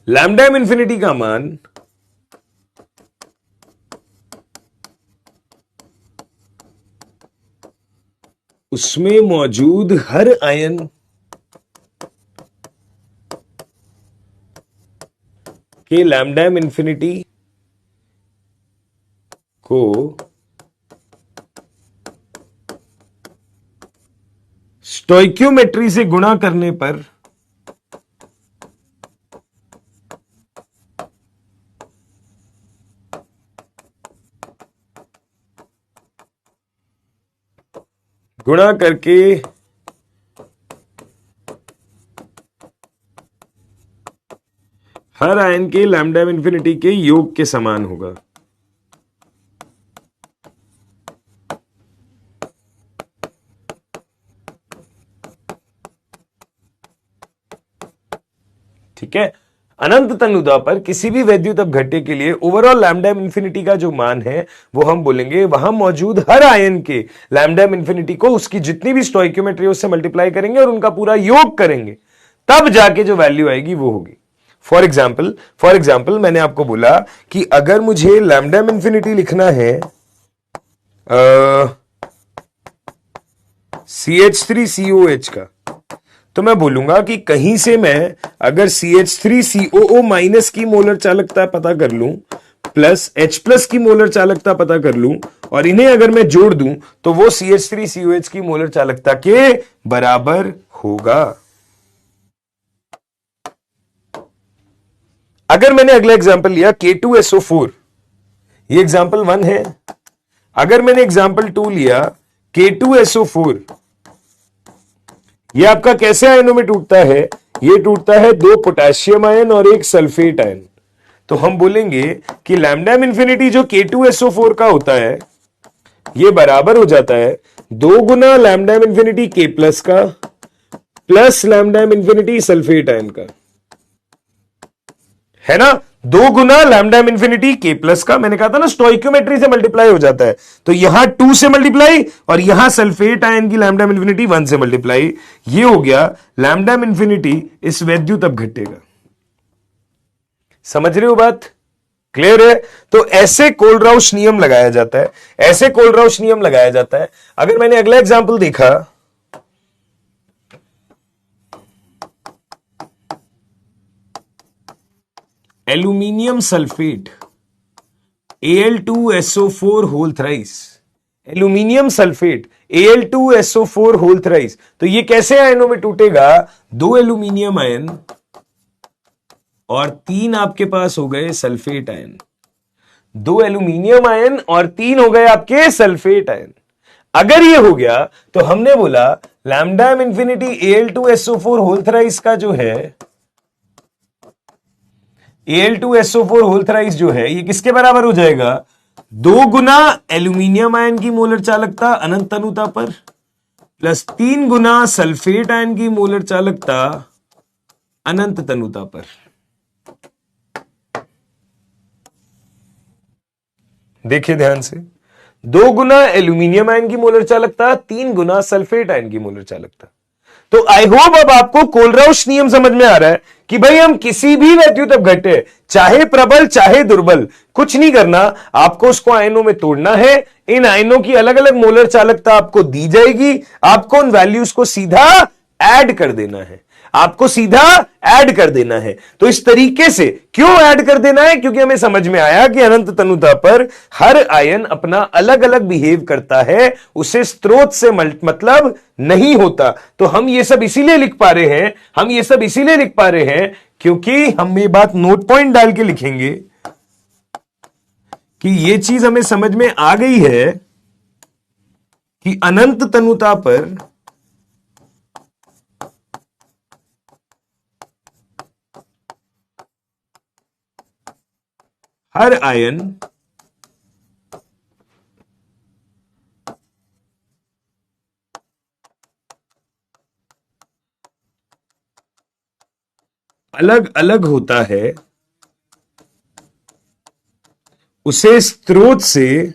लैम्डा इंफिनिटी का मान उसमें मौजूद हर आयन के लैम्डा इंफिनिटी को स्टोइक्योमेट्री से गुणा करने पर गुणा करके हर आयन के लैम्डा इंफिनिटी के योग के समान होगा। ठीक है। अनंत तनुता पर किसी भी वैद्युत अपघट्य के लिए ओवरऑल लैम्डा इंफिनिटी का जो मान है वो हम बोलेंगे वहां मौजूद हर आयन के लैम्डा इंफिनिटी को उसकी जितनी भी स्टोइक्योमेट्री उससे मल्टीप्लाई करेंगे और उनका पूरा योग करेंगे, तब जाके जो वैल्यू आएगी वो होगी। फॉर एग्जाम्पल मैंने आपको बोला कि अगर मुझे लैम्डा इंफिनिटी लिखना है CH3COH का, तो मैं बोलूंगा कि कहीं से मैं अगर CH3COO माइनस की मोलर चालकता पता कर लूं प्लस H प्लस की मोलर चालकता पता कर लूं और इन्हें अगर मैं जोड़ दूं तो वो CH3COH की मोलर चालकता के बराबर होगा। अगर मैंने अगला एग्जांपल लिया K2SO4, ये एग्जांपल 1 है। अगर मैंने एग्जांपल 2 लिया K2SO4, ये आपका कैसे आयनों में टूटता है? ये टूटता है 2 पोटेशियम आयन और 1 सल्फेट आयन। तो हम बोलेंगे कि लैम्डा इंफिनिटी जो K2SO4 का होता है ये बराबर हो जाता है 2 गुना लैम्डा इंफिनिटी K प्लस का plus lambda infinity sulphate ion का, है ना। 2 गुना लैम्डा इंफिनिटी K प्लस का, मैंने कहा था ना स्टोइक्योमेट्री से मल्टीप्लाई हो जाता है, तो यहां 2 से मल्टीप्लाई और यहां सल्फेट आयन की लैम्डा इंफिनिटी 1 से मल्टीप्लाई। ये हो गया लैम्डा इंफिनिटी इस वैद्युत अपघट्य का। समझ रहे हो बात? क्लियर है? तो ऐसे कोलराउश नियम लगाया जाता है, ऐसे कोलराउश नियम लगाया जाता है। अगर मैंने अगला एग्जाम्पल देखा, aluminium sulphate Al2SO4 whole thrice, aluminium sulphate Al2SO4 whole thrice. तो ये कैसे आयनों में टूटेगा? 2 एल्यूमिनियम आयन और 3 आपके पास हो गए सल्फेट आयन। 2 एल्यूमिनियम आयन और 3 हो गए आपके सल्फेट आयन। अगर ये हो गया तो हमने बोला lambda infinity Al2SO4 whole thrice का जो है Al2SO4 होल थ्राइस जो है ये किसके बराबर हो जाएगा? 2 गुना एल्यूमिनियम आयन की मोलर चालकता अनंत तनुता पर प्लस 3 गुना सल्फेट आयन की मोलर चालकता अनंत तनुता पर। देखिए ध्यान से, 2 गुना एल्यूमिनियम आयन की मोलर चालकता, 3 गुना सल्फेट आयन की मोलर चालकता। तो आई होप अब आपको कोलराउश नियम समझ में आ रहा है कि भाई हम किसी भी वैद्युत अपघट्य, चाहे प्रबल चाहे दुर्बल, कुछ नहीं करना, आपको उसको आयनों में तोड़ना है। इन आयनों की अलग अलग मोलर चालकता आपको दी जाएगी, आपको उन वैल्यूज को सीधा ऐड कर देना है, आपको सीधा ऐड कर देना है। तो इस तरीके से क्यों ऐड कर देना है? क्योंकि हमें समझ में आया कि अनंत तनुता पर हर आयन अपना अलग अलग बिहेव करता है, उसे स्रोत से मतलब नहीं होता। तो हम ये सब इसीलिए लिख पा रहे हैं, क्योंकि हम ये बात नोट पॉइंट डाल के लिखेंगे कि ये चीज हमें समझ में आ गई है कि अनंत तनुता पर हर आयन अलग अलग होता है, उसे स्रोत से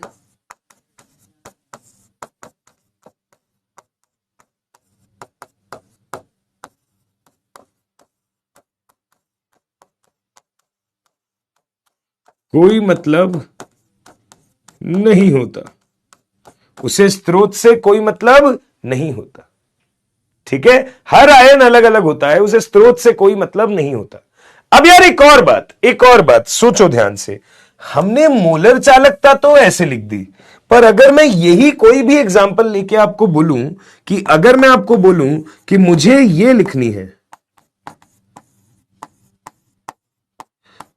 कोई मतलब नहीं होता, उसे स्रोत से कोई मतलब नहीं होता। ठीक है, हर आयन अलग अलग होता है, उसे स्रोत से कोई मतलब नहीं होता। अब यार एक और बात सोचो ध्यान से, हमने मोलर चालकता तो ऐसे लिख दी, पर अगर मैं यही कोई भी एग्जांपल लेके आपको बोलूं कि अगर मैं आपको बोलूं कि मुझे ये लिखनी है,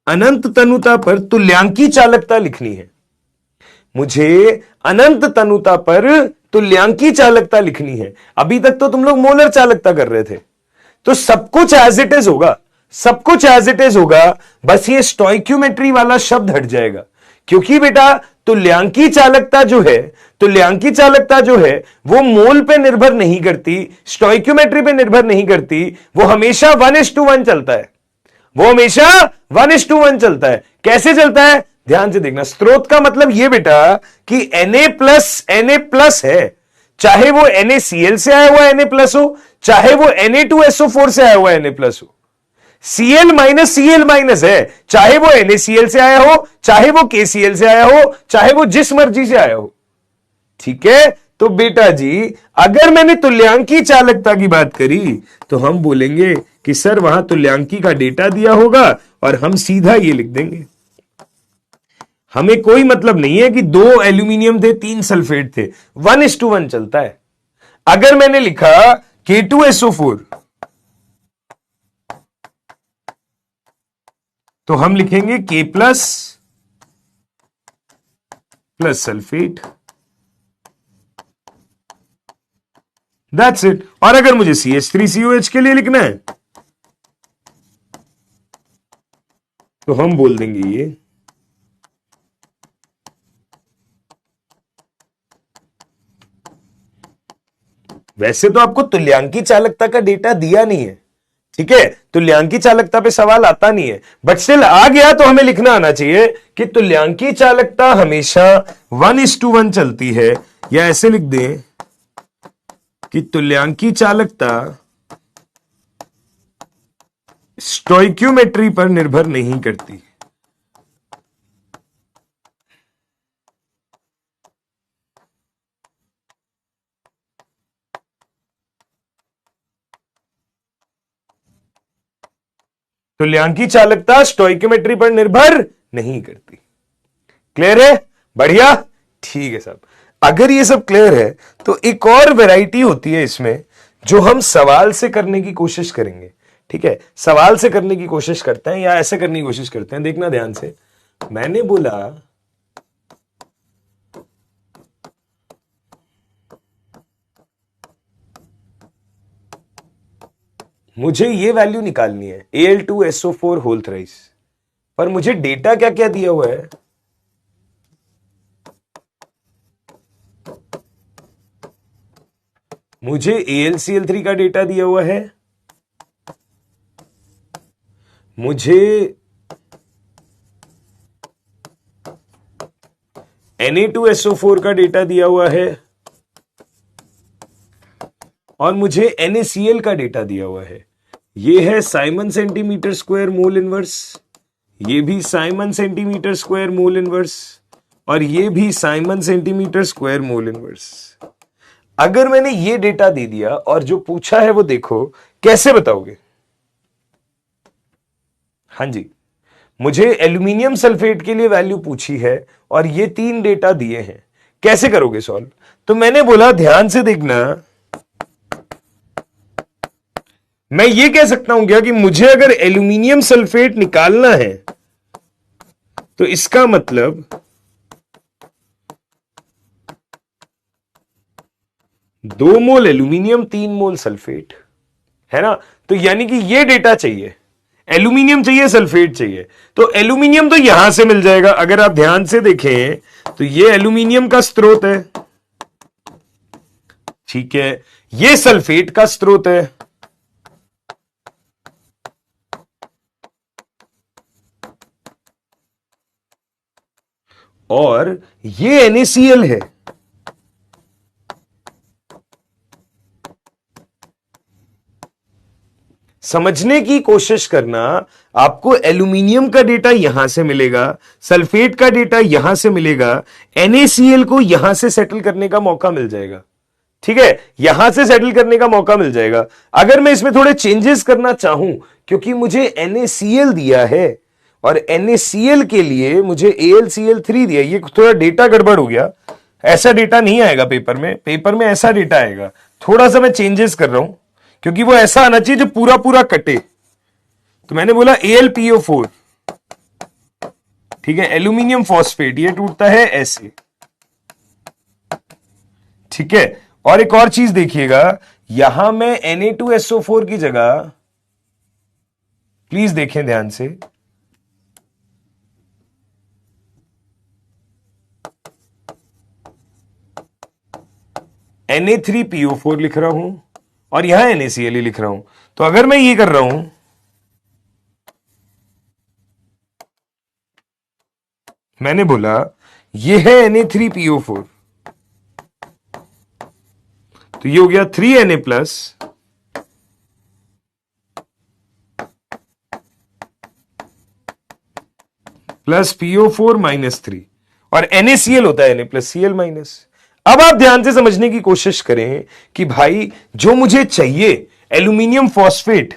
अनंत तनुता पर तुल्यांकी चालकता लिखनी है, मुझे अनंत तनुता पर तुल्यांकी चालकता लिखनी है। अभी तक तो तुम लोग मोलर चालकता कर रहे थे, तो सब कुछ एज इट इज होगा, सब कुछ एज इट इज होगा, बस ये स्टोइक्योमेट्री वाला शब्द हट जाएगा। क्योंकि बेटा तुल्यांकी चालकता जो है वो मोल पे निर्भर नहीं करती, स्टोइक्योमेट्री पे निर्भर नहीं करती, वो हमेशा 1:1 चलता है। वो हमेशा 1:1 चलता है। कैसे चलता है ध्यान से देखना। स्रोत का मतलब ये बेटा कि Na+ है, चाहे वो NaCl से आया हुआ Na+ हो, चाहे वो Na2SO4 से आया हुआ Na+ हो। Cl- है, चाहे वो NaCl से आया हो, चाहे वो KCl से आया हो, चाहे वो जिस मर्जी से आया हो। ठीक है, तो बेटा जी अगर मैंने तुल्यांकी चालकता की बात करी तो हम बोलेंगे कि सर वहां तुल्यांकी का डेटा दिया होगा और हम सीधा ये लिख देंगे। हमें कोई मतलब नहीं है कि 2 एल्यूमिनियम थे 3 सल्फेट थे, 1:1 चलता है। अगर मैंने लिखा K2SO4 तो हम लिखेंगे K plus sulphate, that's it. और अगर मुझे CH3COH के लिए लिखना है तो हम बोल देंगे ये वैसे तो आपको तुल्यांकी चालकता का डेटा दिया नहीं है, ठीक है, तुल्यांकी चालकता पे सवाल आता नहीं है, बट स्टिल आ गया तो हमें लिखना आना चाहिए कि तुल्यांकी चालकता हमेशा 1:1 चलती है, या ऐसे लिख दें कि तुल्यांकी चालकता स्टोइक्योमेट्री पर निर्भर नहीं करती। तुल्यांकी चालकता स्टोइक्योमेट्री पर निर्भर नहीं करती। क्लियर है? बढ़िया, ठीक है साहब। अगर ये सब क्लियर है तो एक और वैरायटी होती है इसमें जो हम सवाल से करने की कोशिश करेंगे। ठीक है, सवाल से करने की कोशिश करते हैं या ऐसे करने की कोशिश करते हैं। देखना ध्यान से, मैंने बोला मुझे ये वैल्यू निकालनी है Al2SO4 होल थ्राइस, पर मुझे डेटा क्या क्या दिया हुआ है, मुझे AlCl3 का डेटा दिया हुआ है, मुझे Na2SO4 का डेटा दिया हुआ है, और मुझे NaCl का डेटा दिया हुआ है। ये है Simon centimetre square mole inverse, ये भी Simon centimetre square mole inverse, और ये भी Simon centimetre square mole inverse. अगर मैंने ये डेटा दे दिया और जो पूछा है वो देखो, कैसे बताओगे? हाँ जी, मुझे एल्यूमिनियम सल्फेट के लिए वैल्यू पूछी है और ये 3 डेटा दिए हैं, कैसे करोगे सॉल्व? तो मैंने बोला ध्यान से देखना, मैं ये कह सकता हूं क्या कि मुझे अगर एल्यूमिनियम सल्फेट निकालना है तो इसका मतलब 2 मोल एल्यूमिनियम 3 मोल सल्फेट है ना। तो यानी कि ये डेटा चाहिए, एल्यूमिनियम चाहिए सल्फेट चाहिए, तो एल्यूमिनियम तो यहां से मिल जाएगा। अगर आप ध्यान से देखें तो ये एल्यूमिनियम का स्रोत है, ठीक है, ये सल्फेट का स्रोत है, और ये NaCl है। समझने की कोशिश करना, आपको एल्यूमिनियम का डेटा यहां से मिलेगा, सल्फेट का डेटा यहां से मिलेगा, NaCl को यहां से सेटल करने का मौका मिल जाएगा। ठीक है, यहां से सेटल करने का मौका मिल जाएगा। अगर मैं इसमें थोड़े चेंजेस करना चाहूं, क्योंकि मुझे NaCl दिया है और NaCl के लिए मुझे AlCl3 दिया, ये थोड़ा डेटा गड़बड़ हो गया, ऐसा डेटा नहीं आएगा पेपर में, पेपर में ऐसा डेटा आएगा। थोड़ा सा मैं चेंजेस कर रहा हूं क्योंकि वो ऐसा आना चाहिए जो पूरा पूरा कटे। तो मैंने बोला AlPO4, ठीक है, एल्यूमिनियम फॉस्फेट, ये टूटता है ऐसे, ठीक है। और एक और चीज देखिएगा, यहां मैं Na2SO4 की जगह, प्लीज देखें ध्यान से, Na3PO4 लिख रहा हूं और यहां NaCl लिख रहा हूं। तो अगर मैं ये कर रहा हूं मैंने बोला ये है Na3PO4, तो ये हो गया 3Na प्लस PO4-3, और NaCl होता है Na+Cl-। अब आप ध्यान से समझने की कोशिश करें कि भाई जो मुझे चाहिए एल्यूमिनियम फॉस्फेट,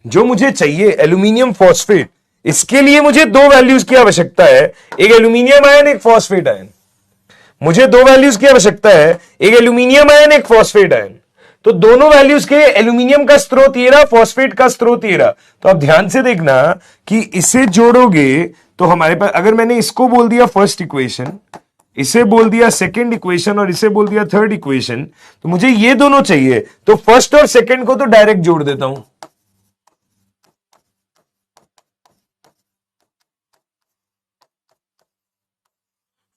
जो मुझे चाहिए एल्यूमिनियम फॉस्फेट, इसके लिए मुझे दो वैल्यूज की आवश्यकता है, एक एल्यूमिनियम आयन एक फॉस्फेट आयन। मुझे दो वैल्यूज की आवश्यकता है, एक एल्यूमिनियम आयन एक फॉस्फेट आयन। तो दोनों वैल्यूज के एल्यूमिनियम का स्रोत ये रहा, फॉस्फेट का स्रोत ये रहा। तो आप ध्यान से देखना कि इसे जोड़ोगे तो हमारे पास, अगर मैंने इसको बोल दिया फर्स्ट इक्वेशन, इसे बोल दिया सेकंड इक्वेशन और इसे बोल दिया थर्ड इक्वेशन, तो मुझे ये दोनों चाहिए, तो फर्स्ट और सेकंड को तो डायरेक्ट जोड़ देता हूं।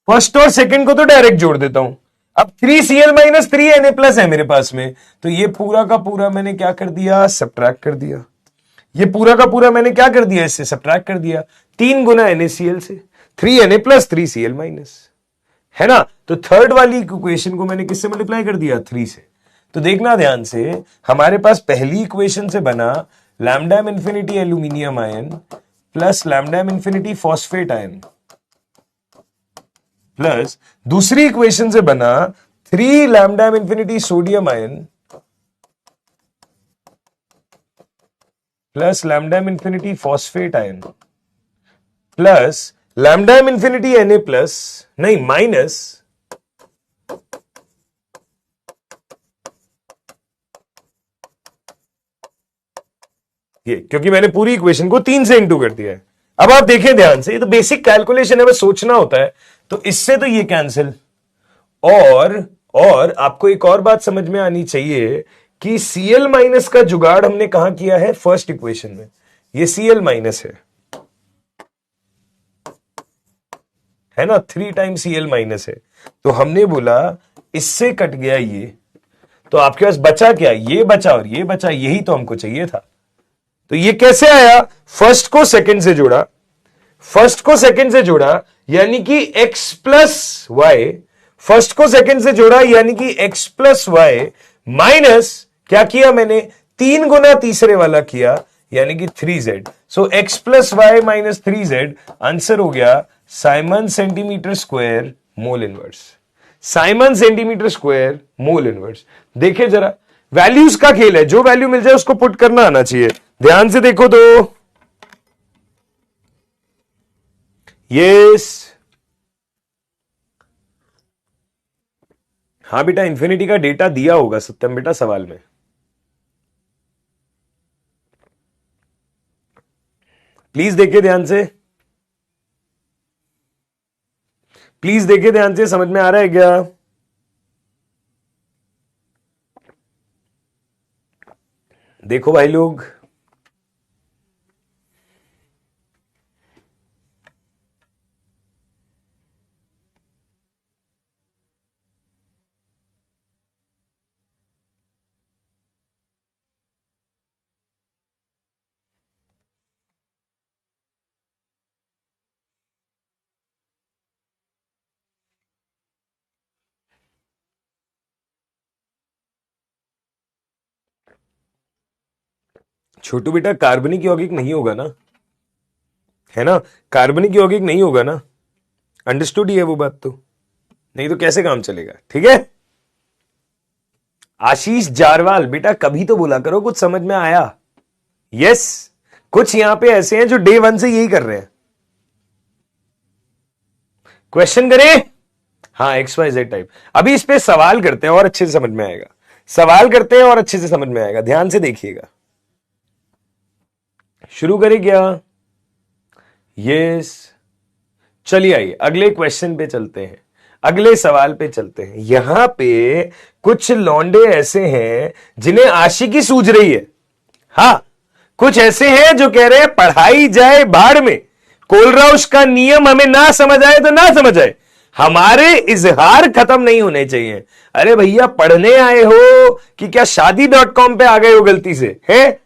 फर्स्ट और सेकंड को तो डायरेक्ट जोड़ देता हूं। अब 3Cl-3Na+ है मेरे पास में, तो ये पूरा का पूरा मैंने क्या कर दिया, सब्ट्रैक्ट कर दिया। ये पूरा का पूरा मैंने क्या कर दिया, इससे सब्ट्रैक्ट कर दिया, 3 गुना NaCl से, 3Na+ 3Cl-, है ना। तो थर्ड वाली इक्वेशन को मैंने किससे मल्टीप्लाई कर दिया, 3 से। तो देखना ध्यान से, हमारे पास पहली इक्वेशन से बना λm∞ aluminium ion plus λm∞ phosphate ion, plus दूसरी इक्वेशन से बना 3 λm∞ sodium ion plus λm∞ phosphate ion plus λm∞ Na+, नहीं माइनस ये, क्योंकि मैंने पूरी इक्वेशन को 3 से इंटू कर दिया है। अब आप देखें ध्यान से, ये तो बेसिक कैलकुलेशन है, बस सोचना होता है। तो इससे तो ये कैंसिल, और आपको एक और बात समझ में आनी चाहिए कि Cl- का जुगाड़ हमने कहां किया है, फर्स्ट इक्वेशन में। ये Cl- है ना, 3 टाइम्स Cl- है। तो हमने बोला इससे कट गया ये, तो आपके पास बचा क्या, ये बचा और ये बचा, यही तो हमको चाहिए था। तो ये कैसे आया, फर्स्ट को सेकंड से जोड़ा, फर्स्ट को सेकंड से जोड़ा यानी कि x+y, फर्स्ट को सेकंड से जोड़ा यानी कि x+y माइनस क्या किया मैंने, 3 गुना तीसरे वाला किया यानी कि 3z। सो x+y माइनस 3z, आंसर हो गया Simon centimetre square mole inverse. Simon centimetre square mole inverse. देखिए जरा, वैल्यूज का खेल है, जो वैल्यू मिल जाए उसको पुट करना आना चाहिए। ध्यान से देखो तो, यस, हाँ बेटा, इंफिनिटी का डेटा दिया होगा सत्यम बेटा सवाल में। प्लीज देखिए ध्यान से, प्लीज देखिए ध्यान से, समझ में आ रहा है क्या? देखो भाई लोग, छोटू बेटा कार्बनिक यौगिक नहीं होगा ना, है ना, कार्बनिक यौगिक नहीं होगा ना, अंडरस्टूड ही है वो बात तो, नहीं तो कैसे काम चलेगा, ठीक है। आशीष जारवाल बेटा कभी तो बोला करो कुछ समझ में आया। यस, कुछ यहां पे ऐसे हैं जो डे 1 से यही कर रहे हैं। क्वेश्चन करें, हाँ XYZ टाइप। अभी इस पे सवाल करते हैं और अच्छे से समझ में आएगा, सवाल करते हैं और अच्छे से समझ में आएगा, ध्यान से देखिएगा। शुरू करें क्या? यस, चलिए आइए अगले क्वेश्चन पे चलते हैं, अगले सवाल पे चलते हैं। यहां पे कुछ लौंडे ऐसे हैं जिन्हें आशिकी सूझ रही है। हां, कुछ ऐसे हैं जो कह रहे हैं पढ़ाई जाए बाढ़ में, कोलराउश का नियम हमें ना समझ आए तो ना समझ आए, हमारे इजहार खत्म नहीं होने चाहिए। अरे भैया पढ़ने आए हो कि क्या शादी.com पे आ गए हो गलती से? है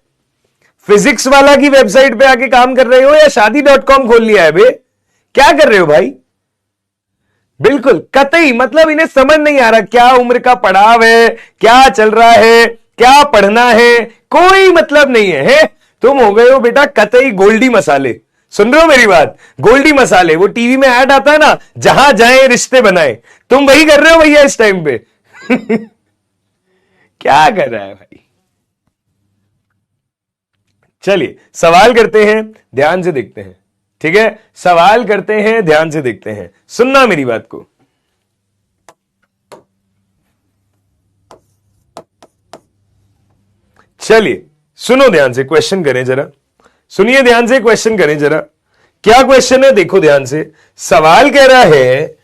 फिजिक्स वाला की वेबसाइट पे आके काम कर रहे हो या शादी.com खोल लिया है बे? क्या कर रहे हो भाई? बिल्कुल कतई, मतलब इन्हें समझ नहीं आ रहा क्या उम्र का पड़ाव है, क्या चल रहा है, क्या पढ़ना है, कोई मतलब नहीं है? तुम हो गए हो बेटा कतई गोल्डी मसाले। सुन रहे हो मेरी बात? गोल्डी मसाले, वो टीवी में ऐड आता है ना, जहां जाए रिश्ते बनाए, तुम वही कर रहे हो भैया इस टाइम पे। क्या कर रहा है भाई? चलिए सवाल करते हैं, ध्यान से देखते हैं। ठीक है, सवाल करते हैं, ध्यान से देखते हैं, सुनना मेरी बात को। चलिए सुनो ध्यान से, क्वेश्चन करें जरा, सुनिए ध्यान से, क्वेश्चन करें जरा। क्या क्वेश्चन है देखो ध्यान से। सवाल कह रहा है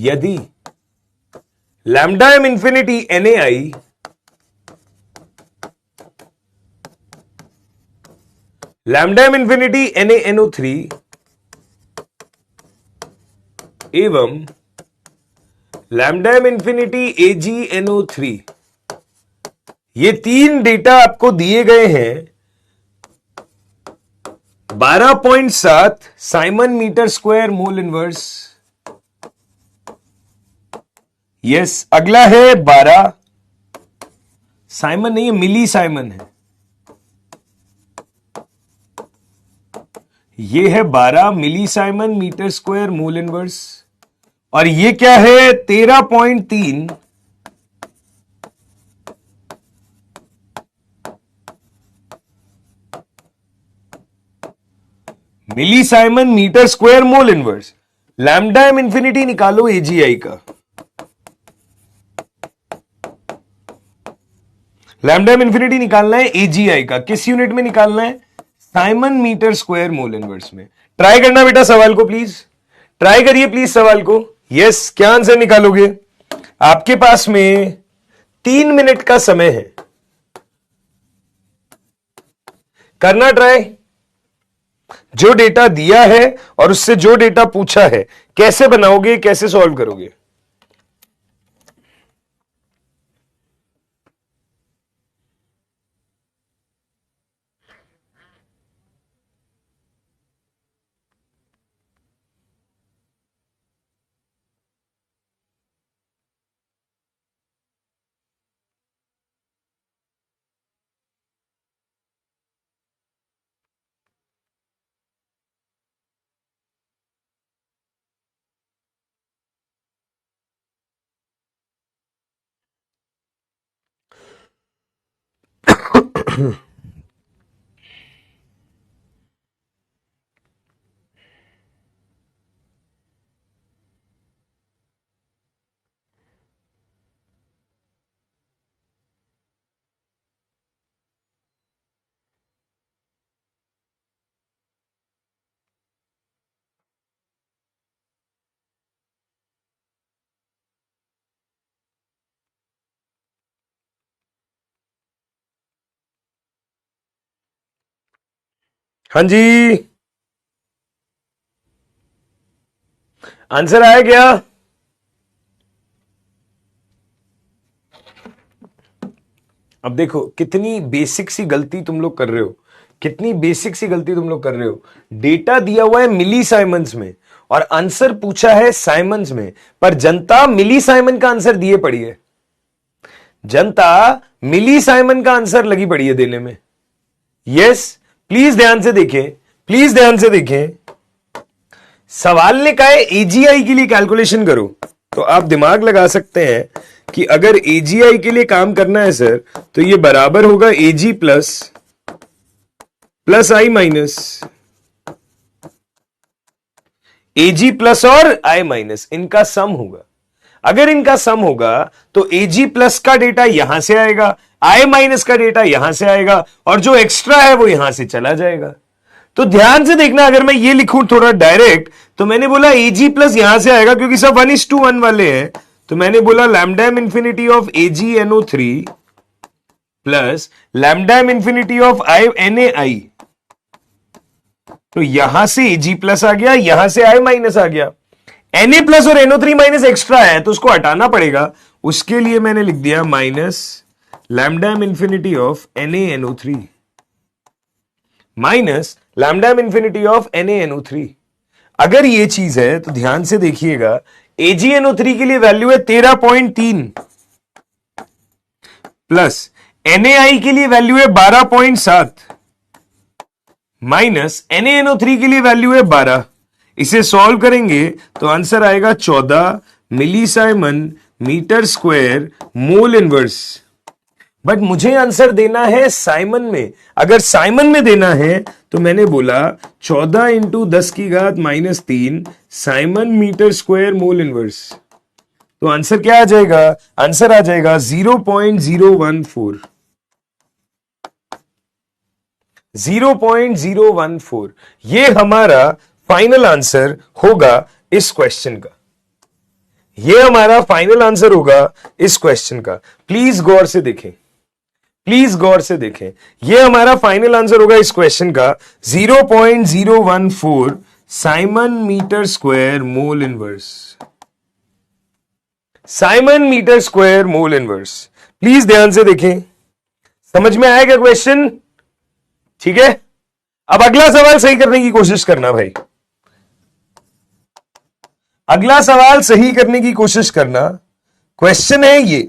यदि lambda M infinity NaI lambda M infinity NaNO3 एवं लैम्डा एम इंफिनिटी AgNO3, ये तीन डेटा आपको दिए गए हैं 12.7 siemens metre square mole inverse. Yes, अगला है 12 साइमन नहीं है, मिली साइमन है। ये है 12 milli siemens metre square mole inverse, और ये क्या है 13.3 milli siemens metre square mole inverse. Lambda M infinity निकालो AgI का। लैम्डा एम इंफिनिटी निकालना है AgI का, किस यूनिट में निकालना है? Siemens metre square mole inverse में। ट्राई करना बेटा सवाल को, प्लीज ट्राई करिए प्लीज सवाल को। यस, क्या आंसर निकालोगे? आपके पास में 3 मिनट का समय है, करना ट्राई। जो डेटा दिया है और उससे जो डेटा पूछा है, कैसे बनाओगे, कैसे सॉल्व करोगे? हाँ जी, आंसर आया क्या? अब देखो कितनी बेसिक सी गलती तुम लोग कर रहे हो, कितनी बेसिक सी गलती तुम लोग कर रहे हो। डेटा दिया हुआ है मिली साइमंस में और आंसर पूछा है साइमंस में, पर जनता मिली साइमन का आंसर दिए पड़ी है। जनता मिली साइमन का आंसर लगी पड़ी है देने में। यस, प्लीज ध्यान से देखें, प्लीज ध्यान से देखें। सवाल ने कहा है AgI के लिए कैलकुलेशन करो, तो आप दिमाग लगा सकते हैं कि अगर AgI के लिए काम करना है सर, तो ये बराबर होगा Ag plus I minus, Ag plus और I माइनस, इनका सम होगा। अगर इनका सम होगा तो Ag प्लस का डेटा यहां से आएगा, I माइनस का डेटा यहां से आएगा, और जो एक्स्ट्रा है वो यहां से चला जाएगा। तो ध्यान से देखना, अगर मैं ये लिखूं थोड़ा डायरेक्ट, तो मैंने बोला Ag प्लस यहां से आएगा क्योंकि सब 1:1 वाले हैं, तो मैंने बोला lambda M infinity of AgNO3 plus lambda M infinity of NaI तो यहां से Ag प्लस आ गया, यहां से I माइनस आ गया, Na प्लस और NO3 माइनस एक्स्ट्रा है तो उसको हटाना पड़ेगा। उसके लिए मैंने लिख दिया minus lambda infinity of NaNO3 minus lambda infinity of NaNO3। अगर ये चीज है तो ध्यान से देखिएगा, AgNO3 के लिए वैल्यू है 13.3 प्लस NaI के लिए वैल्यू है 12.7 माइनस NaNO3 के लिए वैल्यू है 12। इसे सॉल्व करेंगे तो आंसर आएगा 14 millisiemens metre square mole inverse. But मुझे आंसर देना है साइमन में। अगर साइमन में देना है तो मैंने बोला 14 इंटू 10 की घात -3 siemens metre square mole inverse. तो आंसर क्या आ जाएगा? आंसर आ जाएगा 0.014। 0.014 ये हमारा फाइनल आंसर होगा इस क्वेश्चन का। ये हमारा फाइनल आंसर होगा इस क्वेश्चन का। प्लीज गौर से देखें, प्लीज गौर से देखें। ये हमारा फाइनल आंसर होगा इस क्वेश्चन का 0.014 siemens metre square mole inverse. Siemens metre square mole inverse. Please ध्यान से देखें। समझ में आएगा क्वेश्चन? ठीक है, अब अगला सवाल सही करने की कोशिश करना भाई। अगला सवाल सही करने की कोशिश करना। क्वेश्चन है ये,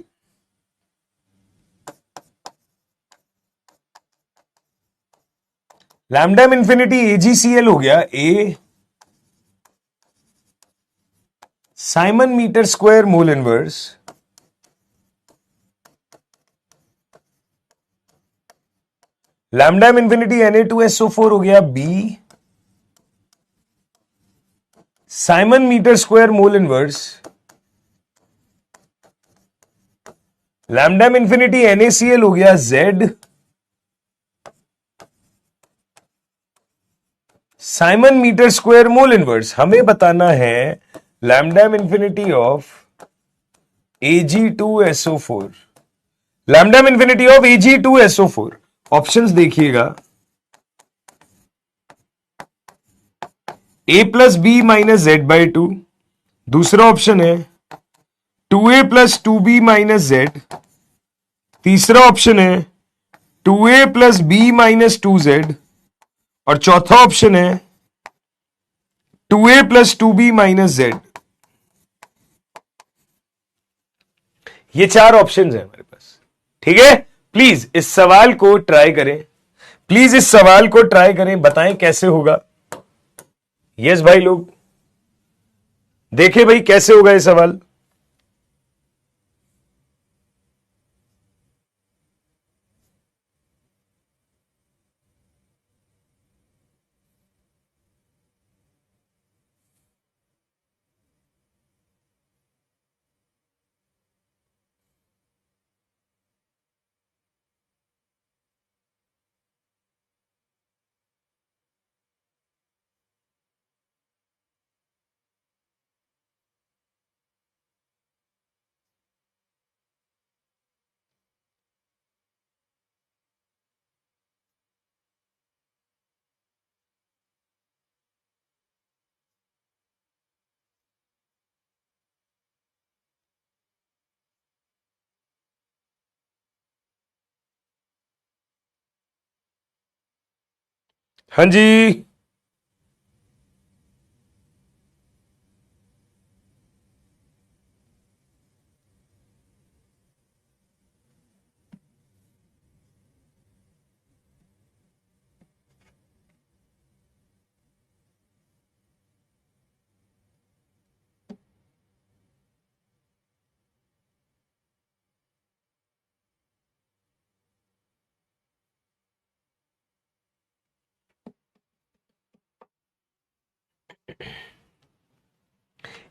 लैम्डा इंफिनिटी AgCl हो गया a siemens metre square mole inverse lambda infinity Na2SO4 हो गया b siemens metre square mole inverse lambda infinity NaCl हो गया Z siemens metre square mole inverse. हमें बताना है lambda infinity of Ag2SO4, lambda infinity of Ag2SO4। Options देखिएगा, a plus b minus z by two, दूसरा option है 2a plus 2b minus z, तीसरा option है 2a plus b minus 2z और चौथा ऑप्शन है 2a plus 2b minus Z. ये चार ऑप्शंस हैं हमारे पास। ठीक है, प्लीज इस सवाल को ट्राई करें, प्लीज इस सवाल को ट्राई करें, बताएं कैसे होगा। यस भाई लोग, देखें भाई कैसे होगा ये सवाल। हाँ जी,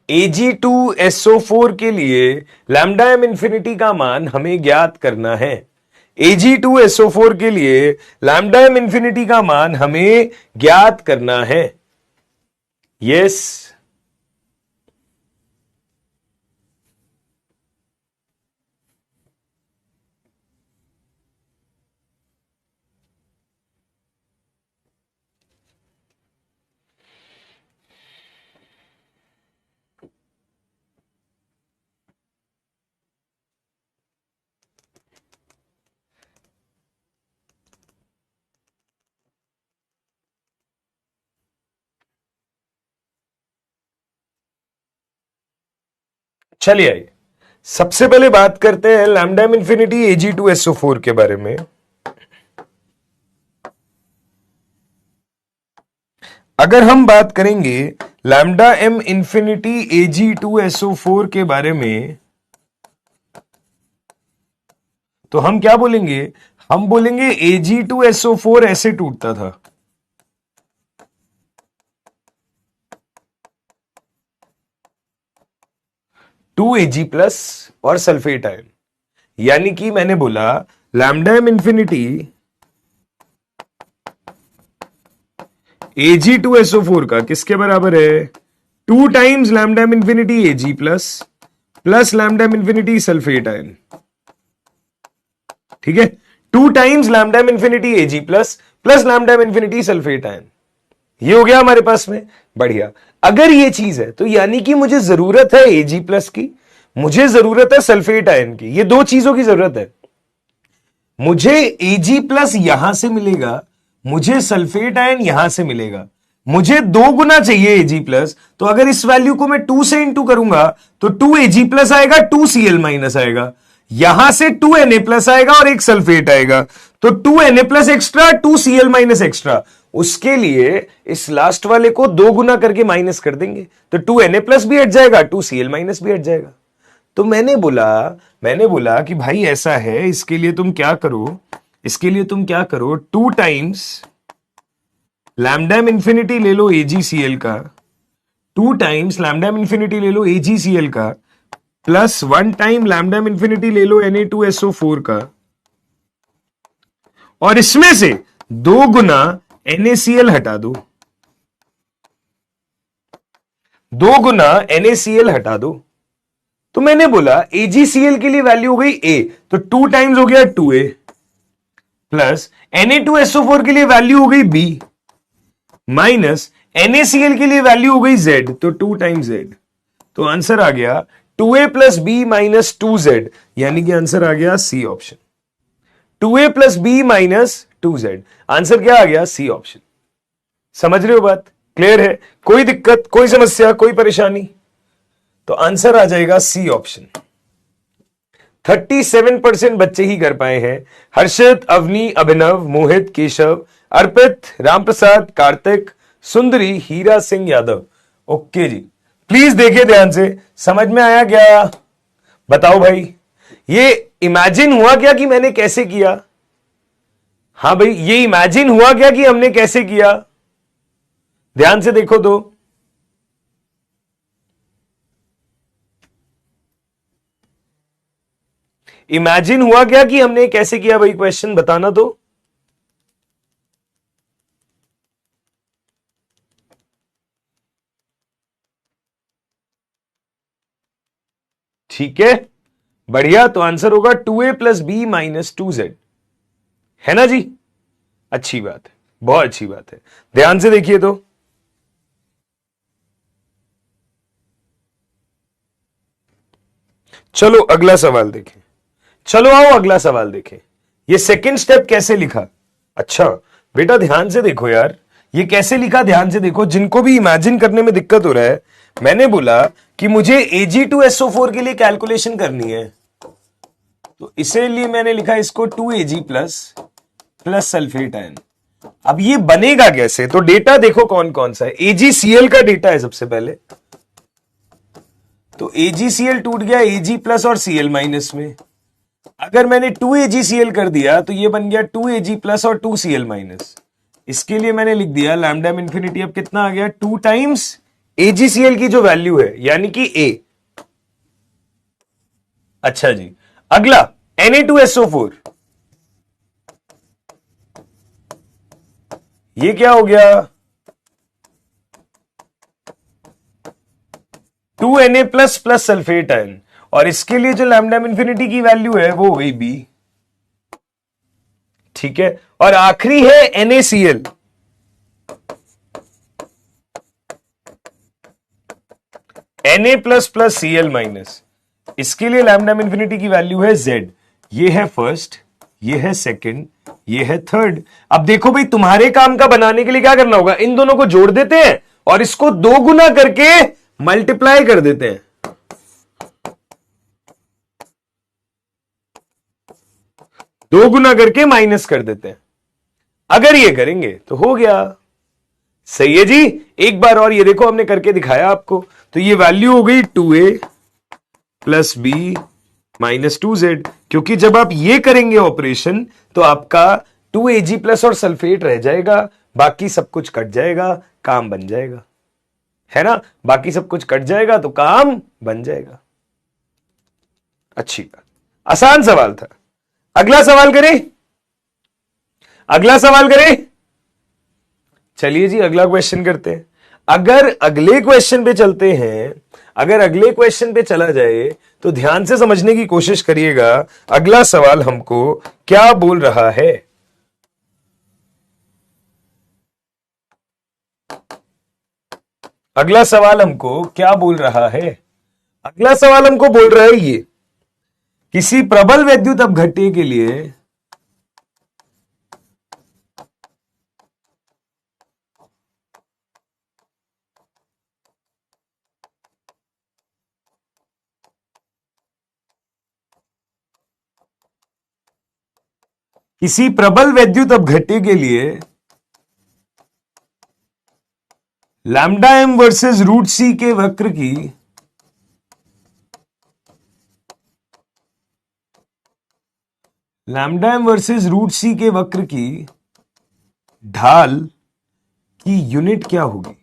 Ag2SO4 के लिए लैम्डा एम इंफिनिटी का मान हमें ज्ञात करना है। Ag2SO4 के लिए लैम्डा एम इंफिनिटी का मान हमें ज्ञात करना है। यस, चलिए आइए सबसे पहले बात करते हैं लैम्डा एम इंफिनिटी Ag2SO4 के बारे में। अगर हम बात करेंगे लैम्डा एम इंफिनिटी Ag2SO4 के बारे में तो हम क्या बोलेंगे? हम बोलेंगे Ag2SO4 ऐसे टूटता था। टू Ag प्लस और सल्फेट आयन, यानी कि मैंने बोला लैम्डा एम इंफिनिटी Ag2SO4 का किसके बराबर है? 2 times lambda M infinity Ag plus lambda M infinity sulphate ion. ठीक है, 2 times lambda M infinity Ag plus lambda M infinity sulphate ion. ये हो गया हमारे पास में। बढ़िया, अगर ये चीज है तो यानी कि मुझे जरूरत है Ag प्लस की, मुझे जरूरत है सल्फेट आयन की। ये दो चीजों की जरूरत है। मुझे Ag प्लस यहां से मिलेगा, मुझे सल्फेट आयन यहां से मिलेगा। मुझे 2 गुना चाहिए Ag प्लस, तो अगर इस वैल्यू को मैं 2 से इंटू करूंगा तो 2 Ag प्लस आएगा, 2 Cl माइनस आएगा, यहां से 2 Na प्लस आएगा और एक सल्फेट आएगा, तो 2 Na plus extra, 2 Cl minus extra. उसके लिए इस लास्ट वाले को 2 गुना करके माइनस कर देंगे, तो 2 Na प्लस भी हट जाएगा, 2 Cl माइनस भी हट जाएगा। तो मैंने बोला कि भाई ऐसा है, इसके लिए तुम क्या करो, 2 टाइम्स लैम्डा एम इंफिनिटी ले लो AgCl का, 2 टाइम्स लैम्डा एम इंफिनिटी ले लो AgCl का, plus 1 time lambda M infinity ले लो Na2SO4 का, और इसमें से 2 गुना NaCl हटा दो, 2 गुना NaCl हटा दो। तो मैंने बोला AgCl के लिए वैल्यू हो गई A, तो 2 टाइम्स हो गया 2A, प्लस Na2SO4 के लिए वैल्यू हो गई B, माइनस NaCl के लिए वैल्यू हो गई Z, तो 2 टाइम्स Z। तो आंसर आ गया 2A plus B minus 2Z, यानी कि आंसर आ गया C option. 2A plus B minus 2Z, answer क्या आ गया? C option. समझ रहे हो बात? क्लियर है? कोई दिक्कत, कोई समस्या, कोई परेशानी? तो आंसर आ जाएगा C ऑप्शन। 37% बच्चे ही कर पाए हैं। हर्षित, अवनी, अभिनव, मोहित, केशव, अर्पित, रामप्रसाद, कार्तिक, सुंदरी, हीरा सिंह यादव। ओके जी, प्लीज देखिए ध्यान से, समझ में आया क्या? बताओ भाई, ये इमेजिन हुआ क्या कि मैंने कैसे किया? हाँ भाई, ये इमेजिन हुआ क्या कि हमने कैसे किया? ध्यान से देखो तो। इमेजिन हुआ क्या कि हमने कैसे किया भाई? क्वेश्चन बताना तो। ठीक है, बढ़िया। तो आंसर होगा 2A plus B minus 2Z, है ना जी? अच्छी बात है, बहुत अच्छी बात है। ध्यान से देखिए तो। चलो अगला सवाल देखें। चलो आओ अगला सवाल देखें। ये सेकंड स्टेप कैसे लिखा? अच्छा बेटा ध्यान से देखो यार, ये कैसे लिखा ध्यान से देखो। जिनको भी इमेजिन करने में दिक्कत हो रहा है, मैंने बोला कि मुझे Ag2SO4 के लिए कैलकुलेशन करनी है, तो इसीलिए मैंने लिखा इसको 2Ag प्लस सल्फेट आयन। अब ये बनेगा कैसे? तो डेटा देखो कौन कौन सा है। AgCl का डेटा है सबसे पहले, तो AgCl टूट गया Ag प्लस और Cl माइनस में। अगर मैंने 2AgCl कर दिया तो ये बन गया 2Ag प्लस और 2Cl माइनस। इसके लिए मैंने लिख दिया लैम्डा एम इंफिनिटी अब कितना आ गया? 2 टाइम्स AgCl की जो वैल्यू है यानी कि A। अच्छा जी, अगला Na2SO4, ये क्या हो गया? 2Na plus plus sulphate ion, और इसके लिए जो लैम्डा एम इंफिनिटी की वैल्यू है वो हो गई B। ठीक है, और आखिरी है NaCl। Na plus plus Cl minus, इसके लिए लैम्डा एम इंफिनिटी की वैल्यू है Z। ये है फर्स्ट, ये है सेकंड, ये है थर्ड। अब देखो भाई, तुम्हारे काम का बनाने के लिए क्या करना होगा? इन दोनों को जोड़ देते हैं और इसको 2 गुना करके मल्टीप्लाई कर देते हैं। दो गुना करके माइनस कर देते हैं। अगर ये करेंगे तो हो गया। सही है जी। एक बार और ये देखो, हमने करके दिखाया आपको। तो ये वैल्यू हो गई 2a plus b minus 2z, क्योंकि जब आप ये करेंगे ऑपरेशन तो आपका 2ag प्लस और सल्फेट रह जाएगा, बाकी सब कुछ कट जाएगा, काम बन जाएगा, है ना। बाकी सब कुछ कट जाएगा तो काम बन जाएगा। अच्छी बात, आसान सवाल था। अगला सवाल करें, अगला सवाल करें। चलिए जी अगला क्वेश्चन करते हैं। अगर अगले क्वेश्चन पे चलते हैं, अगर अगले क्वेश्चन पे चला जाए तो ध्यान से समझने की कोशिश करिएगा। अगला सवाल हमको क्या बोल रहा है। अगला सवाल हमको क्या बोल रहा है। अगला सवाल हमको बोल रहा है ये, किसी प्रबल वैद्युत अपघट्य के लिए किसी प्रबल वैद्युत अपघट्य के लिए लैम्डा एम वर्सेस रूट सी के वक्र की लैम्डा एम वर्सेस रूट सी के वक्र की ढाल की यूनिट क्या होगी।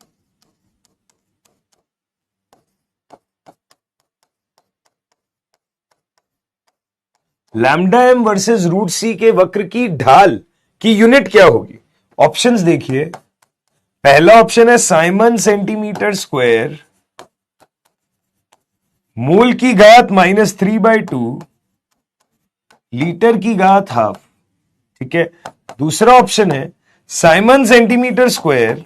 लैम्डा एम वर्सेस रूट सी के वक्र की ढाल की यूनिट क्या होगी। ऑप्शंस देखिए। पहला ऑप्शन है साइमन सेंटीमीटर स्क्वायर मोल की घात -3/2 लीटर की घात हाफ। ठीक है। दूसरा ऑप्शन है Simon centimetre square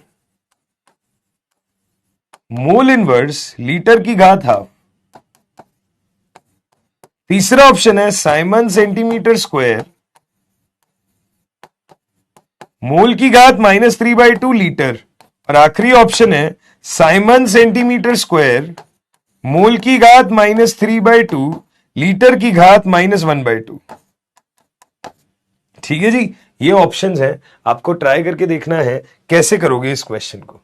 mole inverse litre की घात हाफ। तीसरा ऑप्शन है साइमन सेंटीमीटर स्क्वायर मोल की घात -3/2 लीटर। और आखिरी ऑप्शन है साइमन सेंटीमीटर स्क्वायर मोल की घात -3/2 लीटर की घात -1/2। ठीक है जी। ये ऑप्शंस हैं, आपको ट्राई करके देखना है कैसे करोगे इस क्वेश्चन को,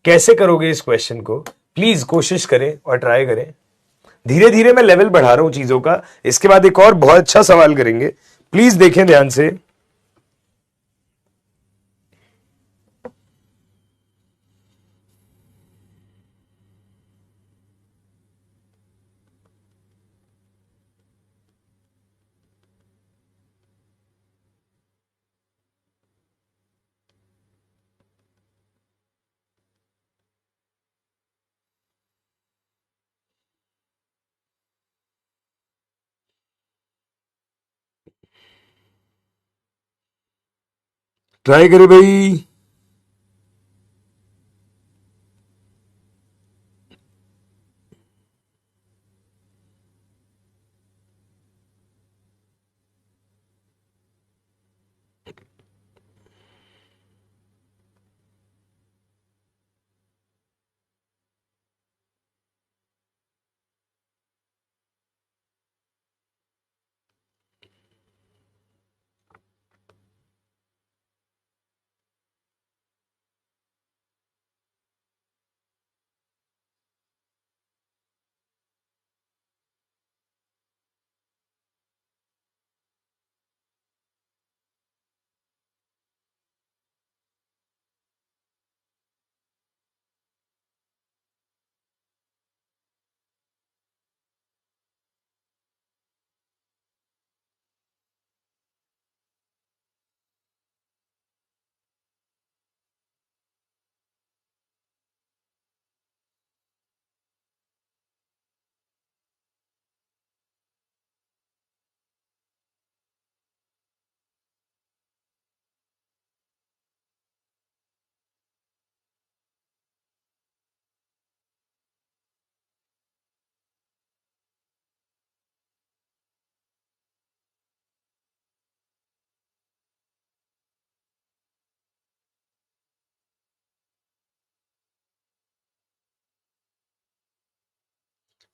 कैसे करोगे इस क्वेश्चन को। प्लीज कोशिश करें और ट्राई करें। धीरे धीरे मैं लेवल बढ़ा रहा हूं चीजों का। इसके बाद एक और बहुत अच्छा सवाल करेंगे, प्लीज देखें ध्यान से। ट्राई करें भाई।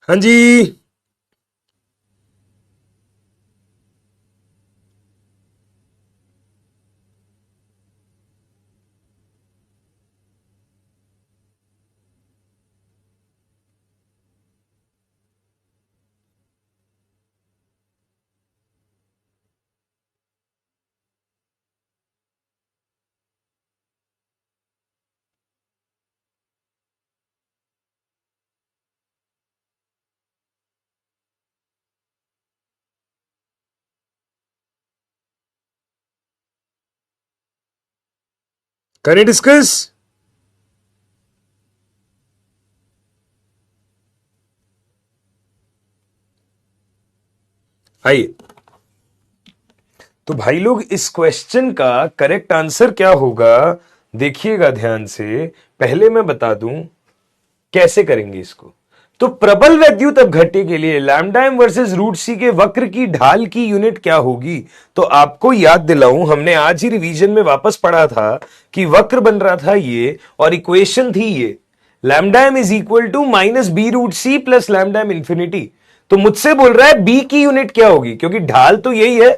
हाँ जी। करें डिस्कस? आइए, तो भाई लोग इस क्वेश्चन का करेक्ट आंसर क्या होगा देखिएगा ध्यान से। पहले मैं बता दूं कैसे करेंगे इसको। तो प्रबल वैद्युत अपघट्य के लिए लैम्डा एम वर्सेस रूट सी के वक्र की ढाल की यूनिट क्या होगी? तो आपको याद दिलाऊं, हमने आज ही रिवीजन में वापस पढ़ा था कि वक्र बन रहा था ये और इक्वेशन थी ये, lambda M is equal to minus B root C plus lambda M infinity. तो मुझसे बोल रहा है बी की यूनिट क्या होगी, क्योंकि ढाल तो यही है,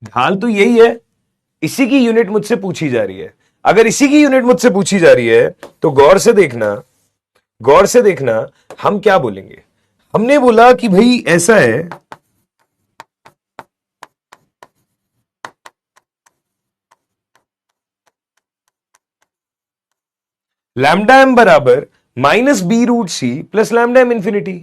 ढाल तो यही है, इसी की यूनिट मुझसे पूछी जा रही है। अगर इसी की यूनिट मुझसे पूछी जा रही है तो गौर से देखना, गौर से देखना हम क्या बोलेंगे। हमने बोला कि भाई ऐसा है, लैम्डा एम बराबर माइनस बी रूट सी प्लस लैम्डा एम इंफिनिटी।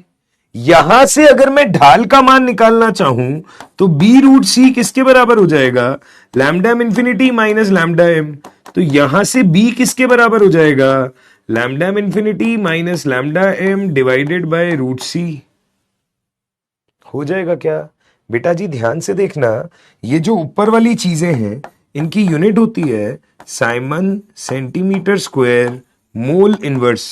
यहां से अगर मैं ढाल का मान निकालना चाहूं तो बी रूट सी किसके बराबर हो जाएगा? Lambda M infinity minus lambda M. तो यहां से बी किसके बराबर हो जाएगा? Lambda M infinity minus lambda M divided by root C. हो जाएगा क्या? बेटा जी ध्यान से देखना, ये जो ऊपर वाली चीजें हैं इनकी यूनिट होती है Simon centimetre square mole inverse,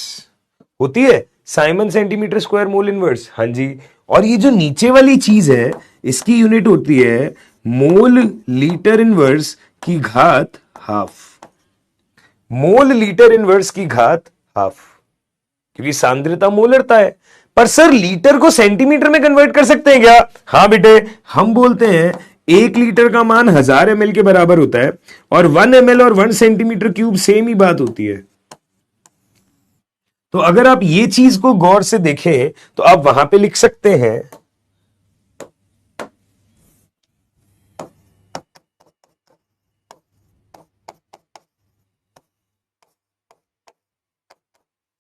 होती है Simon centimetre square mole inverse. हाँ जी, और ये जो नीचे वाली चीज है इसकी यूनिट होती है मोल लीटर इनवर्स की घात हाफ, मोल लीटर इनवर्स की घात हाफ, क्योंकि सांद्रता मोलरता है। पर सर लीटर को सेंटीमीटर में कन्वर्ट कर सकते हैं क्या? हां बेटे, हम बोलते हैं 1 लीटर का मान 1000 ml के बराबर होता है और 1 ml और 1 सेंटीमीटर क्यूब सेम ही बात होती है। तो अगर आप ये चीज को गौर से देखें तो आप वहां पे लिख सकते हैं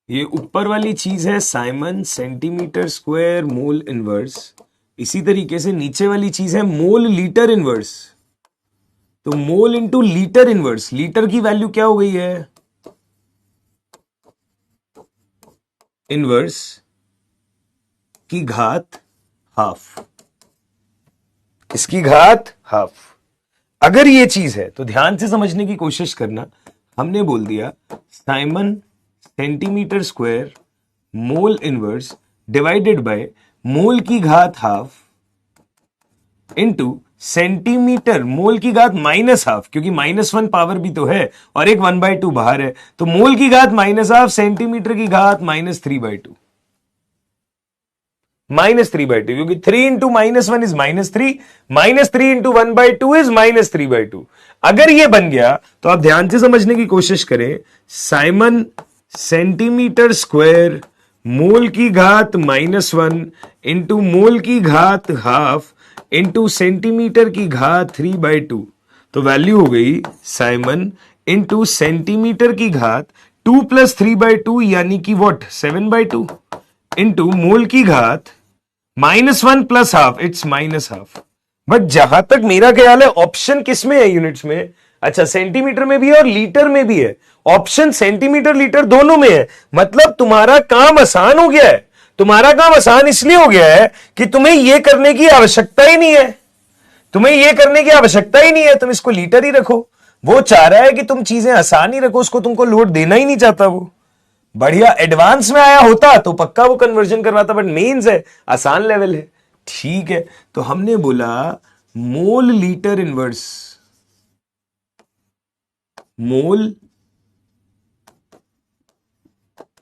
ये ऊपर वाली चीज है Simon centimetre square mole inverse, इसी तरीके से नीचे वाली चीज है मोल लीटर इनवर्स। तो mole into litre inverse, litre की वैल्यू क्या हो गई है? इनवर्स की घात हाफ, इसकी घात हाफ। अगर ये चीज है तो ध्यान से समझने की कोशिश करना। हमने बोल दिया Simon centimetre square mole inverse divided by mole की घात हाफ इंटू सेंटीमीटर मोल की घात माइनस हाफ, क्योंकि -1 पावर भी तो है और एक 1/2 बाहर है, तो मोल की घात माइनस हाफ, सेंटीमीटर की घात -3/2, -3/2, क्योंकि 3 इंटू -1 इज -3, -3 इंटू 1/2 इज -3/2। अगर ये बन गया तो आप ध्यान से समझने की कोशिश करें, साइमन सेंटीमीटर स्क्वायर मोल की घात -1 इंटू मोल की घात हाफ इंटू सेंटीमीटर की घात 3/2। तो वैल्यू हो गई साइमन इंटू सेंटीमीटर की घात 2 + 3/2 यानी कि व्हाट 7/2 इंटू मोल की घात -1 + हाफ, इट्स -हाफ। बट जहां तक मेरा ख्याल है ऑप्शन किस में है यूनिट्स में? अच्छा, सेंटीमीटर में भी है और लीटर में भी है। ऑप्शन सेंटीमीटर लीटर दोनों में है, मतलब तुम्हारा काम आसान हो गया है। तुम्हारा काम आसान इसलिए हो गया है कि तुम्हें यह करने की आवश्यकता ही नहीं है, तुम्हें यह करने की आवश्यकता ही नहीं है, तुम इसको लीटर ही रखो। वो चाह रहा है कि तुम चीजें आसान ही रखो, उसको तुमको लोड देना ही नहीं चाहता। वो बढ़िया एडवांस में आया होता तो पक्का वो कन्वर्जन करवाता, बट मेंस है, आसान लेवल है। ठीक है, तो हमने बोला मोल लीटर इनवर्स, मोल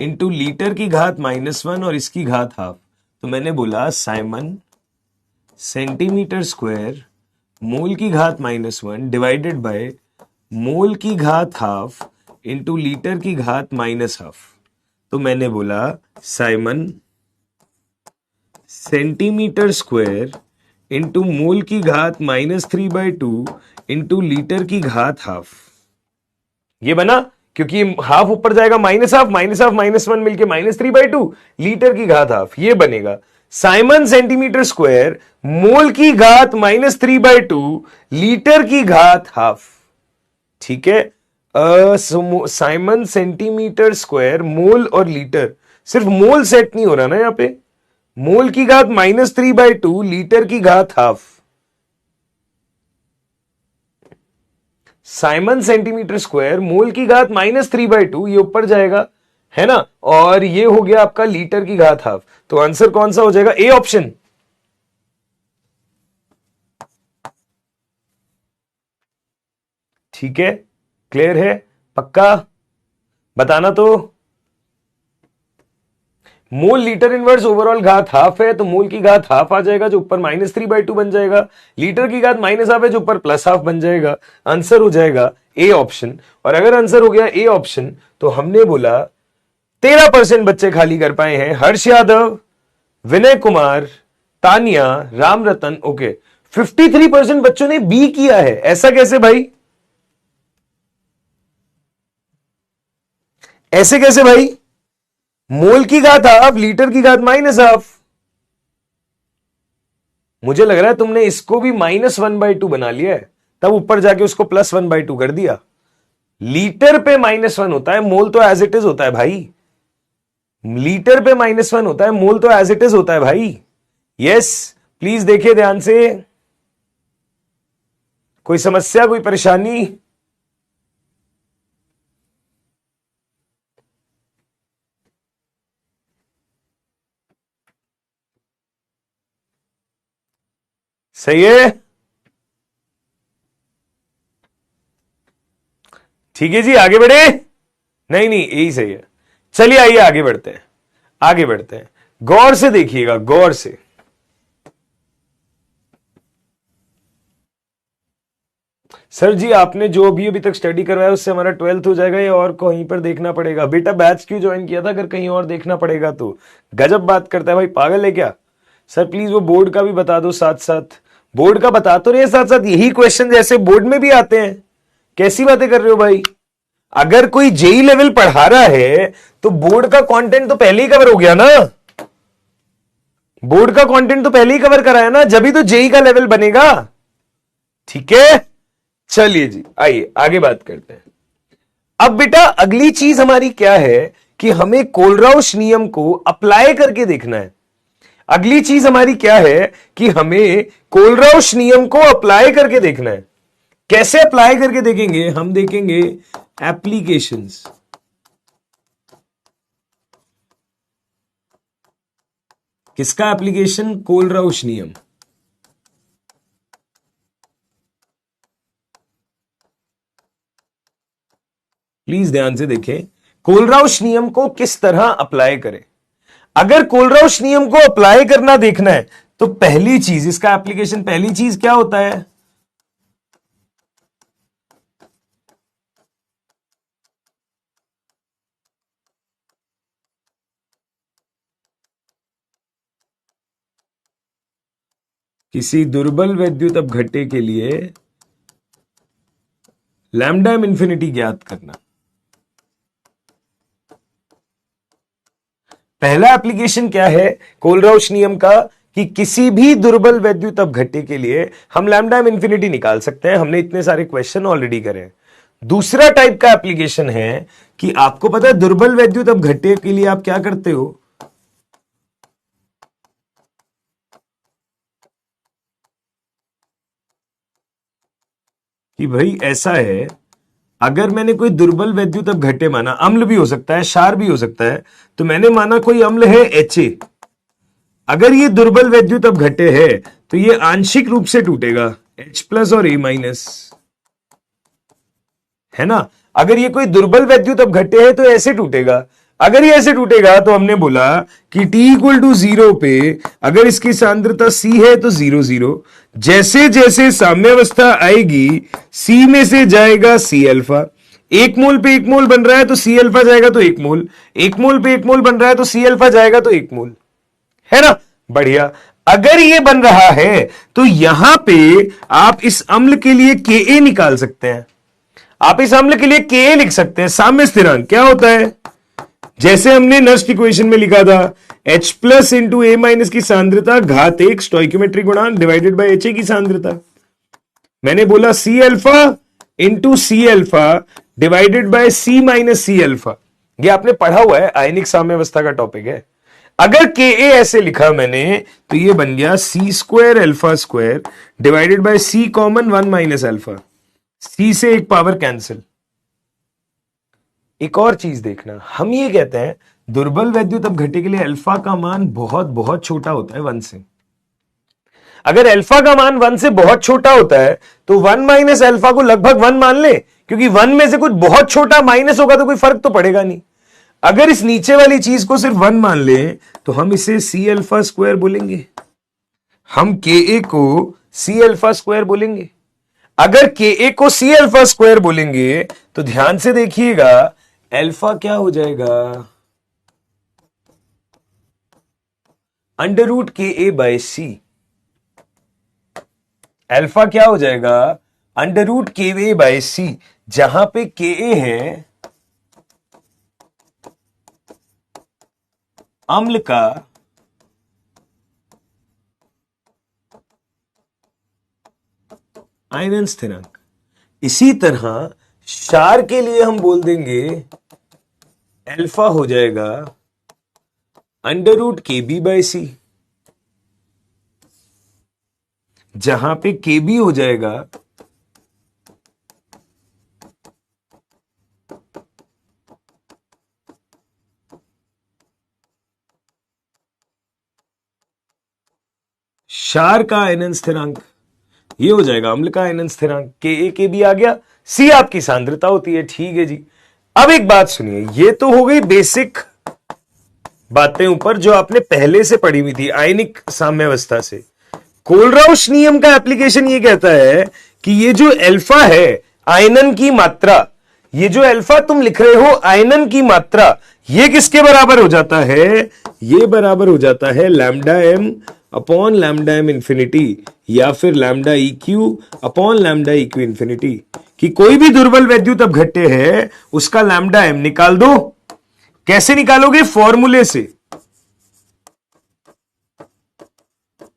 इंटू लीटर की घात -1 और इसकी घात हाफ। तो मैंने बोला साइमन सेंटीमीटर स्क्वायर मोल की घात -1 डिवाइडेड बाय मोल की घात हाफ इंटू लीटर की घात -हाफ। तो मैंने बोला साइमन सेंटीमीटर स्क्वायर इंटू मोल की घात -3/2 इंटू लीटर की घात हाफ। ये बना, क्योंकि हाफ ऊपर जाएगा -हाफ -1 मिलके -3/2 लीटर की घात हाफ, ये बनेगा साइमन सेंटीमीटर स्क्वायर मोल की घात -3/2 लीटर की घात हाफ। ठीक है, साइमन सेंटीमीटर स्क्वायर मोल और लीटर, सिर्फ मोल सेट नहीं हो रहा ना यहां पे, मोल की घात -3/2 लीटर की घात half. Simon centimetre square mole की घात -3/2, ये ऊपर जाएगा है ना, और ये हो गया आपका लीटर की घात हाफ। तो आंसर कौन सा हो जाएगा? A option. ठीक है, क्लियर है, पक्का बताना। तो मोल लीटर इनवर्स ओवरऑल घात हाफ है, तो मोल की घात हाफ आ जाएगा जो ऊपर -3/2 बन जाएगा, लीटर की घात -हाफ है जो ऊपर +हाफ बन जाएगा। आंसर हो जाएगा ए ऑप्शन। और अगर आंसर हो गया ए ऑप्शन, तो हमने बोला 13% बच्चे खाली कर पाए हैं। हर्ष यादव, विनय कुमार, तानिया, राम रतन, ओके। 53% बच्चों ने बी किया है। ऐसा कैसे भाई? ऐसे कैसे भाई? मोल की घात हाफ, लीटर की घात -हाफ। मुझे लग रहा है तुमने इसको भी -1/2 बना लिया है, तब ऊपर जाके उसको +1/2 कर दिया। लीटर पे -1 होता है, मोल तो एज इट इज होता है भाई। लीटर पे -1 होता है, मोल तो एज इट इज होता है भाई। यस, प्लीज देखिए ध्यान से। कोई समस्या, कोई परेशानी? सही है, ठीक है जी, आगे बढ़े। नहीं नहीं, यही सही है। चलिए आइए आगे बढ़ते हैं, आगे बढ़ते हैं। गौर से देखिएगा, गौर से। सर जी आपने जो भी अभी तक स्टडी करवाया उससे हमारा 12th हो जाएगा या और कहीं पर देखना पड़ेगा? बेटा बैच क्यों ज्वाइन किया था अगर कहीं और देखना पड़ेगा तो? गजब बात करता है भाई, पागल है क्या? सर प्लीज वो बोर्ड का भी बता दो साथ साथ। बोर्ड का बता तो रहे, साथ साथ यही क्वेश्चन जैसे बोर्ड में भी आते हैं। कैसी बातें कर रहे हो भाई? अगर कोई जेई लेवल पढ़ा रहा है तो बोर्ड का कंटेंट तो पहले ही कवर हो गया ना। बोर्ड का कंटेंट तो पहले ही कवर कराया ना, जब ही तो जेई का लेवल बनेगा। ठीक है, चलिए जी आइए आगे बात करते हैं। अब बेटा अगली चीज हमारी क्या है कि हमें कोलराउश नियम को अप्लाई करके देखना है। अगली चीज हमारी क्या है कि हमें कोलराउश नियम को अप्लाई करके देखना है। कैसे अप्लाई करके देखेंगे? हम देखेंगे एप्लीकेशंस। किसका एप्लीकेशन? कोलराउश नियम। प्लीज ध्यान से देखें, कोलराउश नियम को किस तरह अप्लाई करें। अगर कोलराउश नियम को अप्लाई करना देखना है तो पहली चीज, इसका एप्लीकेशन पहली चीज क्या होता है? किसी दुर्बल वैद्युत अपघट्य के लिए लैम्डा इन्फिनिटी ज्ञात करना। पहला एप्लीकेशन क्या है कोलराउश नियम का कि किसी भी दुर्बल वैद्युत अपघट्य के लिए हम लैम्डा इन्फिनिटी निकाल सकते हैं। हमने इतने सारे क्वेश्चन ऑलरेडी करे हैं। दूसरा टाइप का एप्लीकेशन है कि आपको पता है दुर्बल वैद्युत अपघट्य के लिए आप क्या करते हो? कि भाई ऐसा है, अगर मैंने कोई दुर्बल वैद्युत अपघट्य माना, अम्ल भी हो सकता है, क्षार भी हो सकता है, तो मैंने माना कोई अम्ल है HA। अगर ये दुर्बल वैद्युत अपघट्य है तो ये आंशिक रूप से टूटेगा, H+ और A-, है ना। अगर ये कोई दुर्बल वैद्युत अपघट्य है तो ऐसे टूटेगा। अगर ये ऐसे टूटेगा तो हमने बोला कि T=0 पे अगर इसकी सांद्रता C है तो 0,0। जैसे जैसे साम्यावस्था आएगी C में से जाएगा C अल्फा। 1 मोल पे 1 मोल बन रहा है तो C अल्फा जाएगा तो 1 मोल, 1 मोल पे 1 मोल बन रहा है तो C अल्फा जाएगा तो 1 मोल, है ना। बढ़िया। अगर ये बन रहा है तो यहां पे आप इस अम्ल के लिए Ka निकाल सकते हैं। आप इस अम्ल के लिए Ka लिख सकते हैं। साम्य स्थिरांक क्या होता है? जैसे हमने नस्ट इक्वेशन में लिखा था H प्लस इंटू ए माइनस की सांद्रता घात एक स्टोइकोमेट्रिक गुणांक डिवाइडेड बाय एच ए की सांद्रता। मैंने बोला C alpha into C alpha divided by C minus C alpha. ये आपने पढ़ा हुआ है, आयनिक साम्यावस्था का टॉपिक है। अगर के ए ऐसे लिखा मैंने तो ये बन गया C square alpha square divided by C common 1 minus alpha. C से एक पावर कैंसिल। एक और चीज देखना, हम ये कहते हैं दुर्बल वैद्युत अपघट्य के लिए अल्फा का मान बहुत बहुत छोटा होता है 1 से। अगर अल्फा का मान 1 से बहुत छोटा होता है तो 1 माइनस अल्फा को लगभग 1 मान ले, क्योंकि 1 में से कुछ बहुत छोटा माइनस होगा तो कोई फर्क तो पड़ेगा नहीं। अगर इस नीचे वाली चीज को सिर्फ 1 मान ले तो हम इसे सी अल्फा स्क्वायर बोलेंगे, हम के ए को सी अल्फा स्क्वायर बोलेंगे। अगर के ए को सी अल्फा स्क्वायर बोलेंगे तो ध्यान से देखिएगा अल्फा क्या हो जाएगा, अंडर रूट के ए बाय सी। अल्फा क्या हो जाएगा, अंडर रूट के ए बाय सी, जहां पे के ए है अम्ल का आयनन स्थिरांक। इसी तरह क्षार के लिए हम बोल देंगे अल्फा हो जाएगा अंडर रूट के बी बाय सी, जहां पे के बी हो जाएगा क्षार का आयनन स्थिरांक, ये हो जाएगा अम्ल का आयनन स्थिरांक। के ए के बी आ गया, सी आपकी सांद्रता होती है। ठीक है जी। अब एक बात सुनिए, ये तो हो गई बेसिक बातें ऊपर जो आपने पहले से पढ़ी हुई थी आयनिक साम्यावस्था से। कोलराउश नियम का एप्लीकेशन ये कहता है कि ये जो अल्फा है आयनन की मात्रा, ये जो अल्फा तुम लिख रहे हो आयनन की मात्रा, ये किसके बराबर हो जाता है, ये बराबर हो जाता है lambda M upon lambda M infinity, या फिर lambda E Q upon lambda E Q infinity. कि कोई भी दुर्बल वैद्युत अपघट्य है उसका लैम्डा एम निकाल दो। कैसे निकालोगे, फॉर्मूले से।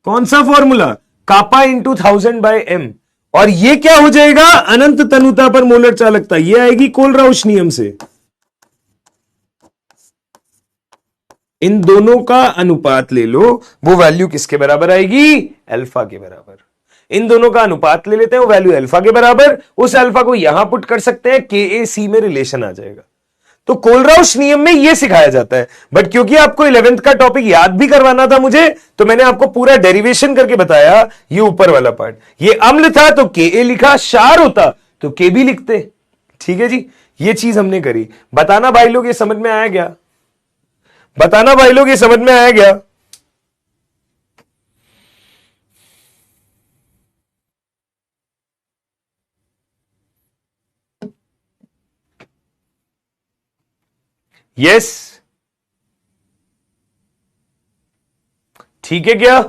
कौन सा formula, kappa into 1000 bye M. और ये क्या हो जाएगा, अनंत तनुता पर मोलर चालकता, ये आएगी कोलराउश नियम से। इन दोनों का अनुपात ले लो, वो वैल्यू किसके बराबर आएगी, अल्फा के बराबर। इन दोनों का अनुपात ले लेते हैं, वो वैल्यू अल्फा के बराबर। उस अल्फा को यहां पुट कर सकते हैं, के ए सी में रिलेशन आ जाएगा। तो कोलराउश नियम में यह सिखाया जाता है। बट क्योंकि आपको 11th का टॉपिक याद भी करवाना था मुझे, तो मैंने आपको पूरा डेरिवेशन करके बताया। ये ऊपर वाला पार्ट, ये अम्ल था तो के ए लिखा, क्षार होता तो के बी लिखते। ठीक है जी, ये चीज हमने करी। बताना भाई लोग ये समझ में आया क्या, बताना भाई लोग ये समझ में आया क्या। यस, ठीक है क्या,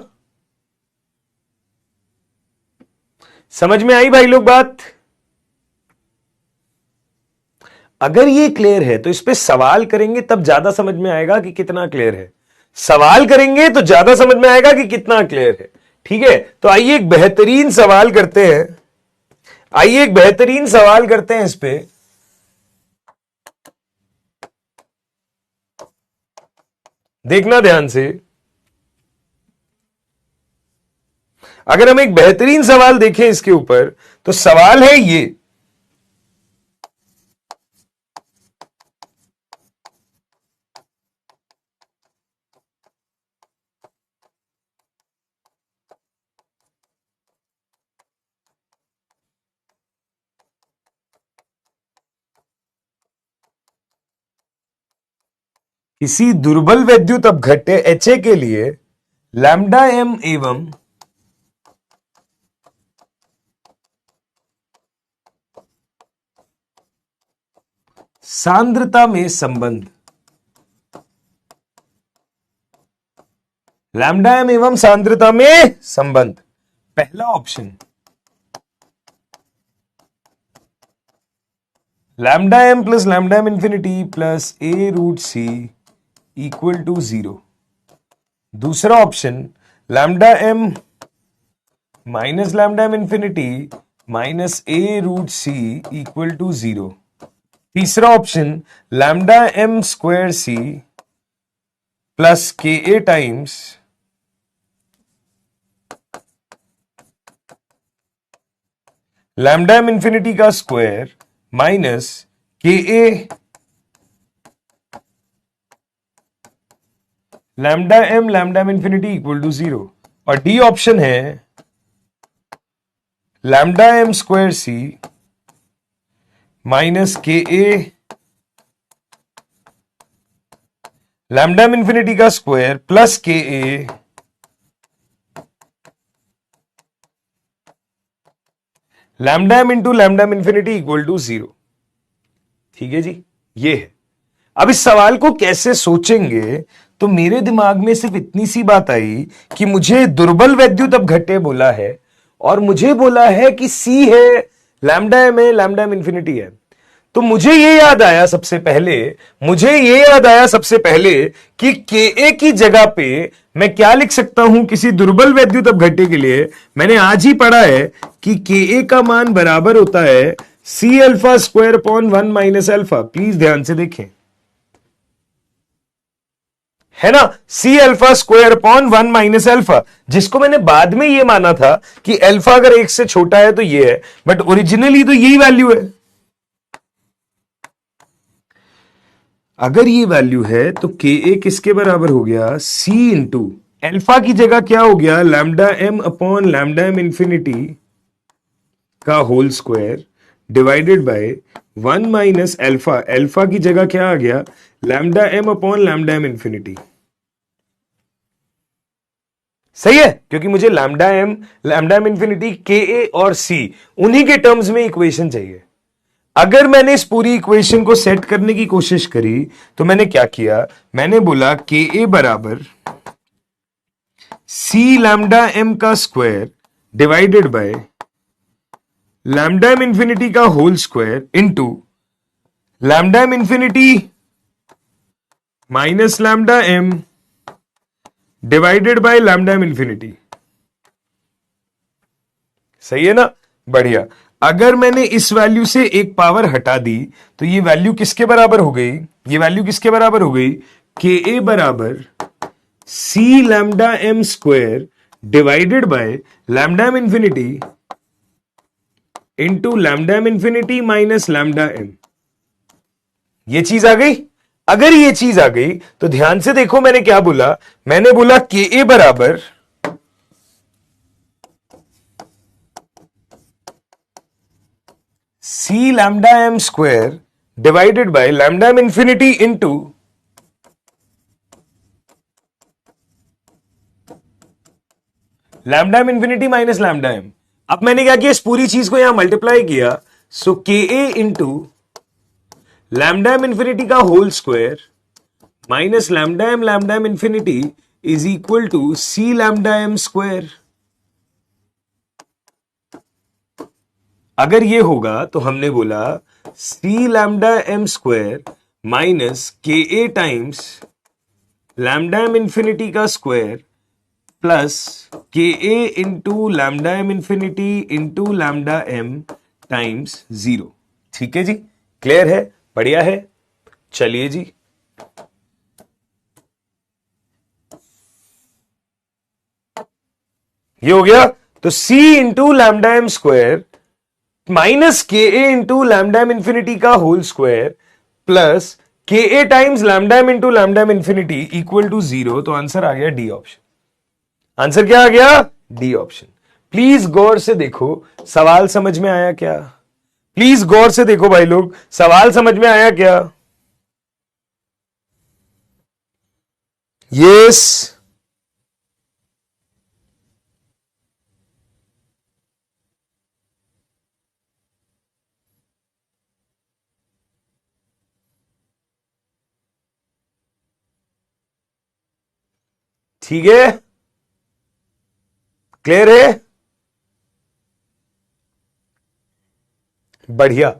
समझ में आई भाई लोग बात। अगर ये क्लियर है तो इस पे सवाल करेंगे तब ज्यादा समझ में आएगा कि कितना क्लियर है। सवाल करेंगे तो ज्यादा समझ में आएगा कि कितना क्लियर है। ठीक है, तो आइए एक बेहतरीन सवाल करते हैं, आइए एक बेहतरीन सवाल करते हैं इस पे। देखना ध्यान से, अगर हम एक बेहतरीन सवाल देखें इसके ऊपर, तो सवाल है ये, किसी दुर्बल वैद्युत अपघट्य एचए के लिए लैम्डा एम एवं सांद्रता में संबंध, लैम्डा एम एवं सांद्रता में संबंध। पहला option, lambda M plus lambda M infinity plus A root C equal to 0। दूसरा option lambda M minus lambda M infinity minus A root C equal to 0। तीसरा option lambda M square C plus K A times lambda M infinity का square minus K A lambda M infinity equal to 0। और D option है lambda M square C minus K A lambda M infinity का square plus K A lambda M into lambda M infinity equal to 0। ठीक है जी, ये है। अब इस सवाल को कैसे सोचेंगे, तो मेरे दिमाग में सिर्फ इतनी सी बात आई कि मुझे दुर्बल वैद्युत अपघट्य बोला है और मुझे बोला है कि सी है, लैम्डा एम है, लैम्डा एम इंफिनिटी है। तो मुझे ये याद आया सबसे पहले कि के ए की जगह पे मैं क्या लिख सकता हूं किसी दुर्बल वैद्युत अपघट्य के लिए। मैंने आज ही पढ़ा है कि के ए का मान बराबर होता है C alpha square upon 1 minus alpha. Please ध्यान से देखें, है ना, C alpha square upon 1 minus alpha, जिसको मैंने बाद में ये माना था कि अल्फा अगर 1 से छोटा है तो ये है, बट ओरिजिनली तो यही वैल्यू है। अगर ये वैल्यू है तो के ए किसके बराबर हो गया, सी इंटू अल्फा की जगह क्या हो गया, lambda M upon lambda M infinity का whole square divided by 1 minus alpha. Alpha की जगह क्या आ गया, lambda M upon lambda M infinity. सही है, क्योंकि मुझे लैम्डा एम इंफिनिटी, के ए और सी उन्हीं के टर्म्स में इक्वेशन चाहिए। अगर मैंने इस पूरी इक्वेशन को सेट करने की कोशिश करी तो मैंने क्या किया, मैंने बोला के ए बराबर सी लैम्डा एम का square divided by lambda M infinity का whole square into lambda M infinity minus lambda M divided by lambda M infinity. सही है ना, बढ़िया। अगर मैंने इस वैल्यू से एक पावर हटा दी तो ये वैल्यू किसके बराबर हो गई, ये वैल्यू किसके बराबर हो गई, के ए बराबर C lambda M square divided by lambda M infinity into lambda M infinity minus lambda M. ये चीज आ गई। अगर ये चीज आ गई तो ध्यान से देखो मैंने क्या बोला, मैंने बोला के ए बराबर C lambda M square divided by lambda M infinity into lambda M infinity minus lambda M. अब मैंने क्या किया, इस पूरी चीज को यहां मल्टीप्लाई किया, so K A into lambda M infinity का whole square minus lambda M infinity is equal to C lambda M square. अगर ये होगा तो हमने बोला C lambda M square minus K A times lambda M infinity का square plus K A into lambda M infinity into lambda M times 0। ठीक है जी, clear है, बढ़िया है। चलिए जी, ये हो गया। तो C into lambda M square minus K A into lambda M infinity का whole square plus K A times lambda M into lambda M infinity equal to 0। तो आंसर आ गया डी ऑप्शन। आंसर क्या आ गया, डी ऑप्शन। प्लीज गौर से देखो, सवाल समझ में आया क्या, प्लीज गौर से देखो भाई लोग, सवाल समझ में आया क्या, यस। ठीक है, क्लियर है, बढ़िया।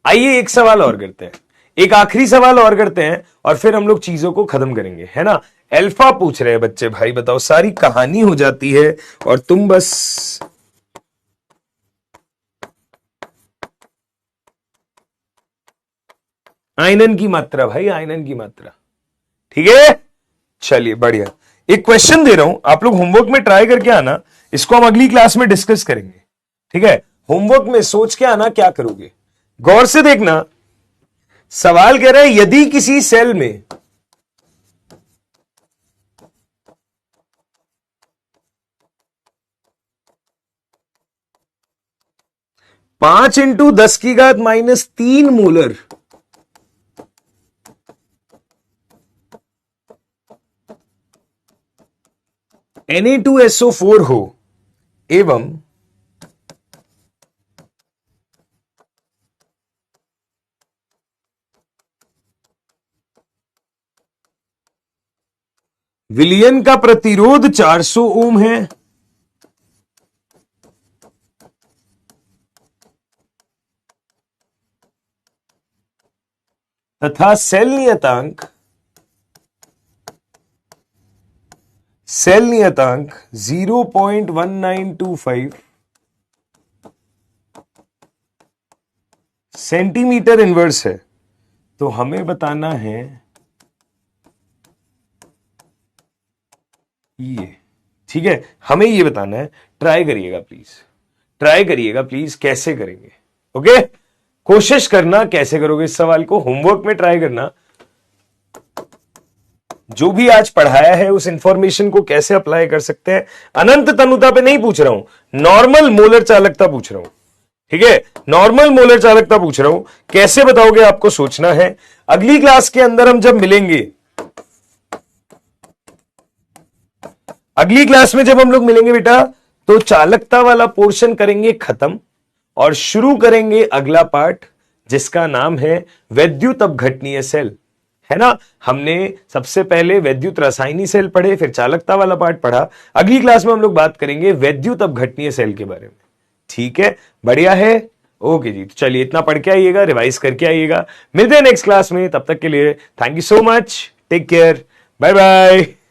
आइए एक सवाल और करते हैं, एक आखिरी सवाल और करते हैं और फिर हम लोग चीजों को खत्म करेंगे, है ना। अल्फा पूछ रहे हैं बच्चे, भाई बताओ, सारी कहानी हो जाती है और तुम बस आयनन की मात्रा, भाई आयनन की मात्रा। ठीक है, चलिए बढ़िया। एक क्वेश्चन दे रहा हूं, आप लोग होमवर्क में ट्राई करके आना, इसको हम अगली क्लास में डिस्कस करेंगे। ठीक है, होमवर्क में सोच के आना क्या करोगे, गौर से देखना। सवाल कह रहा है यदि किसी सेल में पांच इंटू 10⁻³ मोलर Na2SO4 हो एवं विलयन का प्रतिरोध 400 ओम है, तथा सेल नियतांक 0.1925 सेंटीमीटर इनवर्स है। तो हमें बताना है ये, ठीक है, हमें ये बताना है। ट्राई करिएगा प्लीज, ट्राई करिएगा प्लीज, कैसे करेंगे। ओके, कोशिश करना कैसे करोगे इस सवाल को, होमवर्क में ट्राई करना। जो भी आज पढ़ाया है उस इंफॉर्मेशन को कैसे अप्लाई कर सकते हैं। अनंत तनुता पे नहीं पूछ रहा हूं, नॉर्मल मोलर चालकता पूछ रहा हूं। ठीक है, नॉर्मल मोलर चालकता पूछ रहा हूं, कैसे बताओगे आपको सोचना है। अगली क्लास के अंदर हम जब मिलेंगे, अगली क्लास में जब हम लोग मिलेंगे बेटा, तो चालकता वाला पोर्शन करेंगे खत्म और शुरू करेंगे अगला पार्ट, जिसका नाम है वैद्युत अपघटनीय सेल। है ना, हमने सबसे पहले वैद्युत रासायनिक सेल पढ़े, फिर चालकता वाला पार्ट पढ़ा। अगली क्लास में हम लोग बात करेंगे वैद्युत अपघटनीय सेल के बारे में। ठीक है, बढ़िया है। ओके जी, तो चलिए इतना पढ़ के आइएगा, रिवाइज करके आइएगा। मिलते हैं नेक्स्ट क्लास में, तब तक के लिए thank you so much, take care, bye bye.